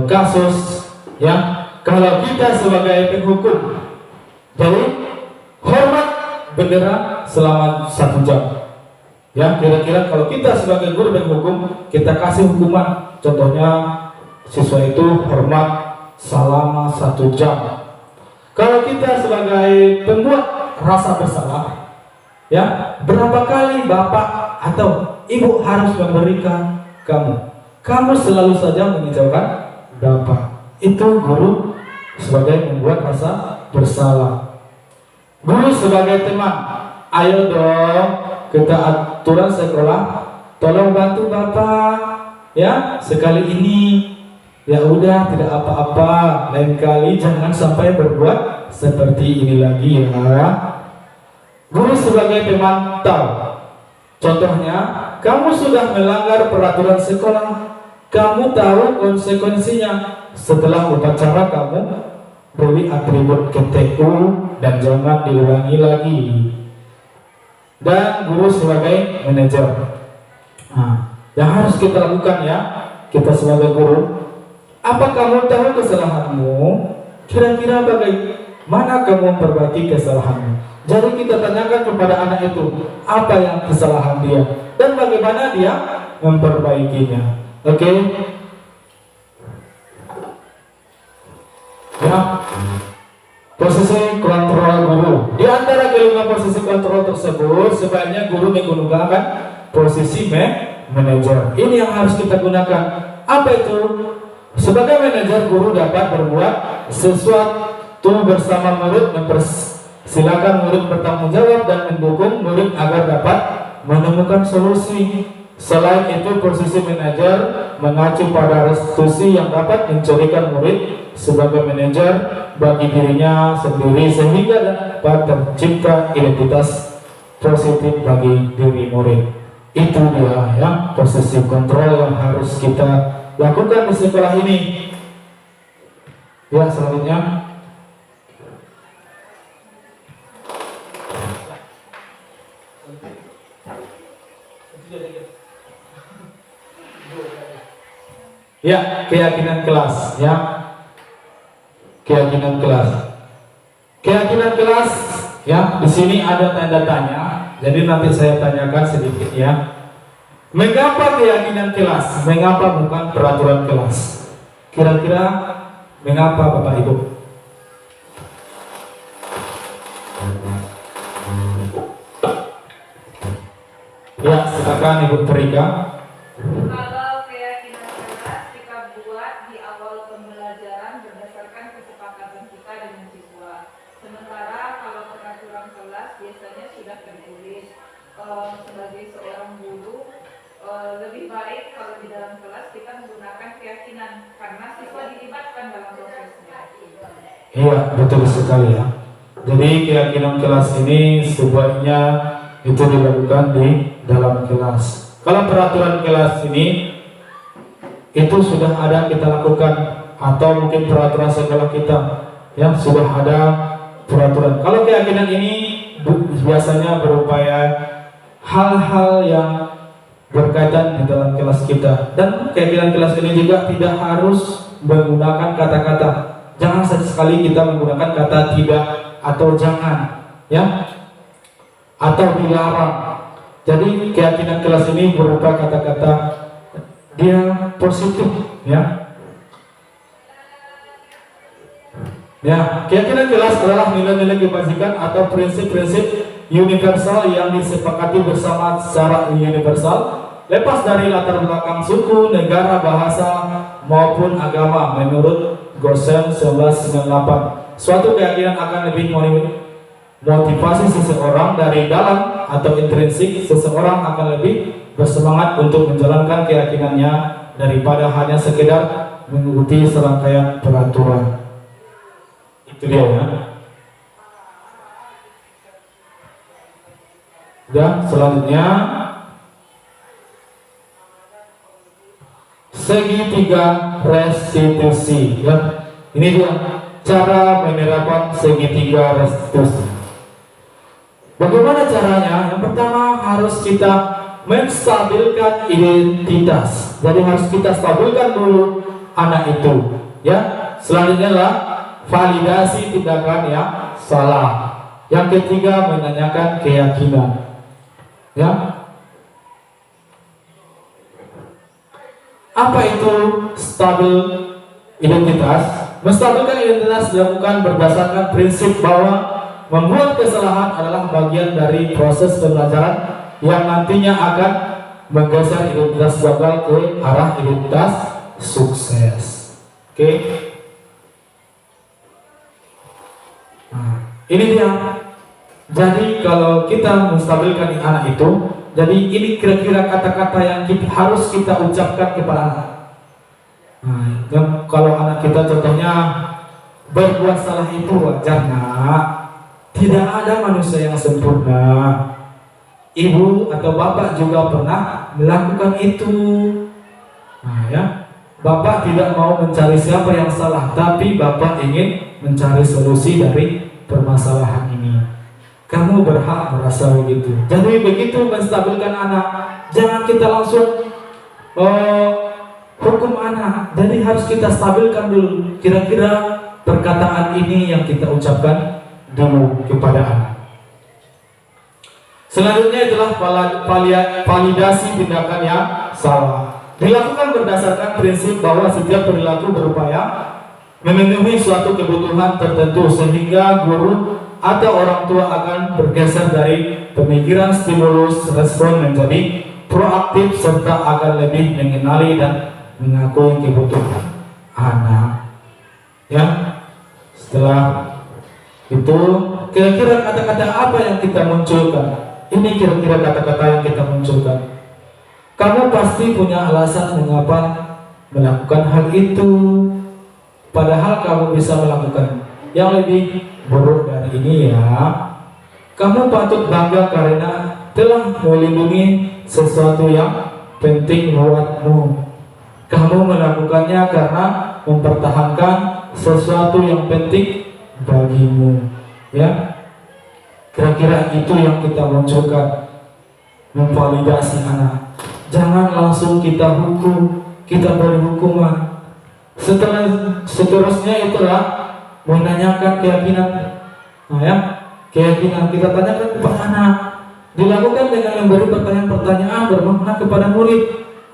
kasus yang kalau kita sebagai penghukum. Jadi hormat bendera selama 1 jam. Ya, kira-kira kalau kita sebagai guru penghukum, kita kasih hukuman. Contohnya siswa itu hormat selama 1 jam. Kalau kita sebagai pembuat rasa bersalah, ya, berapa kali bapak atau ibu harus memberikan kamu? Kamu selalu saja mengejauhkan bapak. Itu guru sebagai membuat rasa bersalah. Guru sebagai teman, ayo dong kita aturan sekolah, tolong bantu bapak, ya, sekali ini. Ya udah, tidak apa-apa, lain kali jangan sampai berbuat seperti ini lagi ya. Guru sebagai pemantau, contohnya, kamu sudah melanggar peraturan sekolah, kamu tahu konsekuensinya. Setelah upacara kamu beri atribut KTU dan jangan diulangi lagi. Dan guru sebagai manajer, yang harus kita lakukan ya, kita sebagai guru, Apa kamu tahu kesalahanmu? Kira-kira bagaimana kamu memperbaiki kesalahanmu? Jadi kita tanyakan kepada anak itu apa yang kesalahan dia dan bagaimana dia memperbaikinya. Oke? Ya. Posisi kontrol guru. Di antara kelima posisi kontrol tersebut, sebaiknya guru menggunakan posisi manajer. Ini yang harus kita gunakan. Apa itu? Sebagai manajer, guru dapat berbuat sesuatu bersama murid, mempersilakan murid bertanggung jawab dan mendukung murid agar dapat menemukan solusi. Selain itu, posisi manajer mengacu pada restitusi yang dapat mencirikan murid sebagai manajer bagi dirinya sendiri sehingga dapat tercipta identitas positif bagi diri murid. Itu dia ya, posisi kontrol yang harus kita lakukan di sekolah ini. Ya, selanjutnya. Ya, keyakinan kelas ya. Keyakinan kelas. Keyakinan kelas ya, di sini ada tanda tanya. Jadi nanti saya tanyakan sedikit ya. Mengapa keyakinan kelas? Mengapa bukan peraturan kelas? Kira-kira mengapa Bapak Ibu? Ya, silakan Ibu Terika. Kalau keyakinan kelas kita buat di awal pembelajaran berdasarkan kesepakatan kita dengan siswa. Sementara kalau peraturan kelas biasanya sudah tertulis. Sebagai seorang guru lebih baik kalau di dalam kelas kita menggunakan keyakinan karena siswa dilibatkan dalam prosesnya. Iya, betul sekali ya. Jadi keyakinan kelas ini sebaiknya itu dilakukan di dalam kelas. Kalau peraturan kelas ini itu sudah ada kita lakukan, atau mungkin peraturan sekolah kita yang sudah ada peraturan. Kalau keyakinan ini biasanya berupaya hal-hal yang berkaitan di dalam kelas kita, dan keyakinan kelas ini juga tidak harus menggunakan kata-kata. Jangan sekali kita menggunakan kata tidak atau jangan ya, atau dilarang. Jadi keyakinan kelas ini berupa kata-kata dia positif ya. Ya, keyakinan kelas adalah nilai-nilai kebajikan atau prinsip-prinsip universal yang disepakati bersama secara universal, lepas dari latar belakang suku, negara, bahasa maupun agama. Menurut Gosen 1998, suatu keyakinan akan lebih motivasi seseorang dari dalam atau intrinsik. Seseorang akan lebih bersemangat untuk menjalankan keyakinannya daripada hanya sekedar mengikuti serangkaian peraturan. Itu dia ya. Ya, selanjutnya segitiga restitusi ya. Ini dia cara menerapkan segitiga restitusi. Bagaimana caranya? Yang pertama harus kita menstabilkan identitas. Jadi harus kita stabilkan dulu anak itu ya. Selanjutnya adalah validasi tindakan yang salah. Yang ketiga menanyakan keyakinan. Ya. Apa itu stabil identitas? Menstabilkan identitas dilakukan berdasarkan prinsip bahwa membuat kesalahan adalah bagian dari proses pembelajaran yang nantinya akan menggeser identitas gagal ke arah identitas sukses. Oke. Nah, ini dia. Jadi kalau kita menstabilkan anak itu, jadi ini kira-kira kata-kata yang harus kita ucapkan kepada anak. Nah, yang kalau anak kita contohnya berbuat salah itu wajar nak. Tidak ada manusia yang sempurna. Ibu atau bapak juga pernah melakukan itu. Nah ya, bapak tidak mau mencari siapa yang salah, tapi bapak ingin mencari solusi dari permasalahan ini. Kamu berhak merasa begitu. Jadi begitu menstabilkan anak. Jangan kita langsung hukum anak. Jadi harus kita stabilkan dulu. Kira-kira perkataan ini yang kita ucapkan dulu kepada anak. Selanjutnya itulah validasi tindakan yang salah. Dilakukan berdasarkan prinsip bahwa setiap perilaku berupaya memenuhi suatu kebutuhan tertentu, sehingga guru atau orang tua akan bergeser dari pemikiran stimulus respon menjadi proaktif serta akan lebih mengenali dan mengakui kebutuhan anak. Ya, setelah itu kira-kira kata-kata apa yang kita munculkan? Ini kira-kira kata-kata yang kita munculkan. Kamu pasti punya alasan mengapa melakukan hal itu, padahal kamu bisa melakukan yang lebih buruk dari ini ya. Kamu patut bangga karena telah melindungi sesuatu yang penting buatmu. Kamu melakukannya karena mempertahankan sesuatu yang penting bagimu. Ya, kira-kira itu yang kita munculkan, memvalidasi anak. Jangan langsung kita hukum, kita beri hukuman. Seterusnya itulah menanyakan keyakinan. Nah ya, keyakinan kita tanyakan kepada anak. Dilakukan dengan memberi pertanyaan-pertanyaan bermakna kepada murid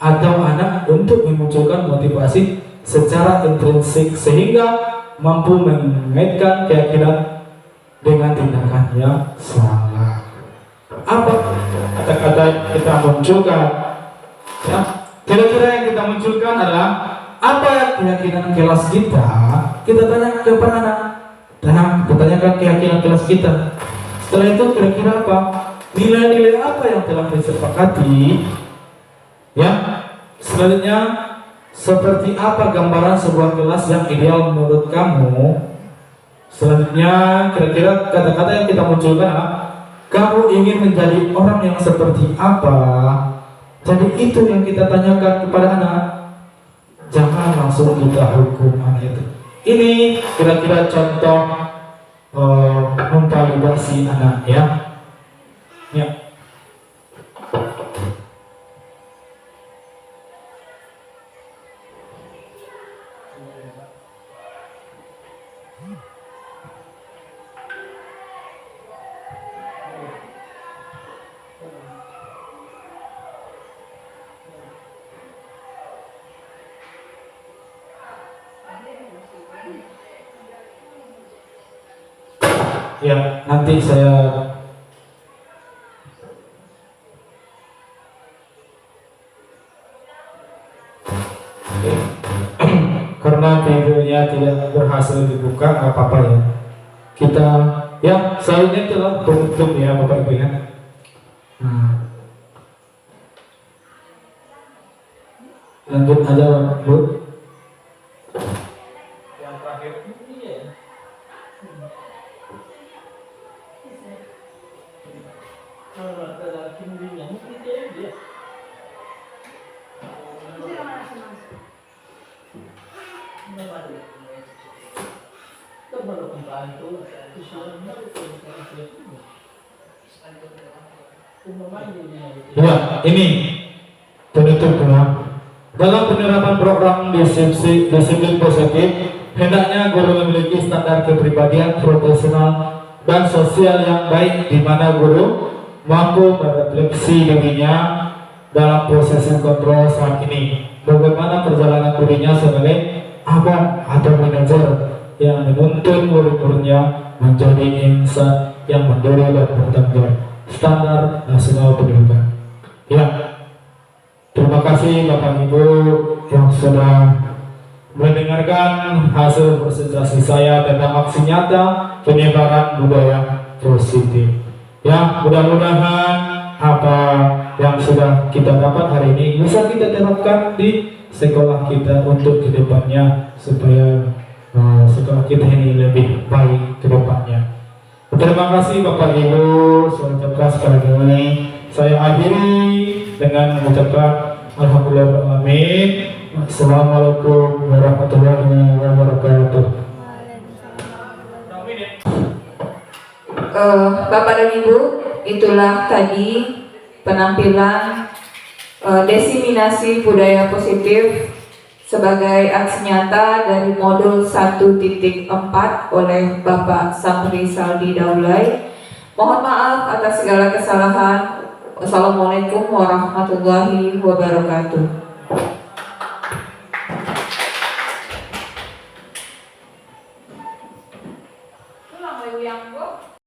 atau anak untuk memunculkan motivasi secara intrinsik sehingga mampu mengaitkan keyakinan dengan tindakan yang salah. Apa kata-kata kita munculkan? Ya, kira-kira yang kita munculkan adalah apa keyakinan kelas kita tanya kepada anak. Nah, pertanyakan keyakinan kelas kita. Setelah itu kira-kira apa? Nilai-nilai apa yang telah disepakati? Ya, selanjutnya seperti apa gambaran sebuah kelas yang ideal menurut kamu? Selanjutnya kira-kira kata-kata yang kita munculkan adalah kamu ingin menjadi orang yang seperti apa? Jadi itu yang kita tanyakan kepada anak. Jangan langsung kita hukum anak itu. Ini kira-kira contoh memvalidasi anak ya. Ya. Ya, nanti saya karena videonya tidak berhasil dibuka, nggak apa-apa ya. Kita ya selanjutnya itulah penutup ya Bapak Ibu ya. Lanjut aja Bu. Yang terakhir ini ya. Ya, ini penutupnya. Dalam penerapan program disiplin positif, hendaknya guru memiliki standar kepribadian profesional dan sosial yang baik, di mana guru mampu merefleksi dirinya dalam proses kontrol saat ini. Bagaimana perjalanan dirinya sebagai abang atau manajer yang menuntun murid-muridnya menjadi insan yang mandiri dan bertanggung jawab. Standar nasional pendidikan. Ya, terima kasih Bapak Ibu yang sudah mendengarkan hasil presentasi saya tentang aksi nyata penyebaran budaya positif. Ya, mudah-mudahan apa yang sudah kita dapat hari ini bisa kita terapkan di sekolah kita untuk kedepannya supaya sekolah kita ini lebih baik kedepannya. Terima kasih Bapak Ibu. Saya ucapkan sekali lagi saya akhiri dengan mengucapkan alhamdulillahirrahmanirrahim. Assalamualaikum warahmatullahi wabarakatuh. Bapak dan Ibu, itulah tadi penampilan diseminasi budaya positif sebagai aksi nyata dari modul 1.4 oleh Bapak Samri Saldi Daulay. Mohon maaf atas segala kesalahan. Wassalamualaikum warahmatullahi wabarakatuh.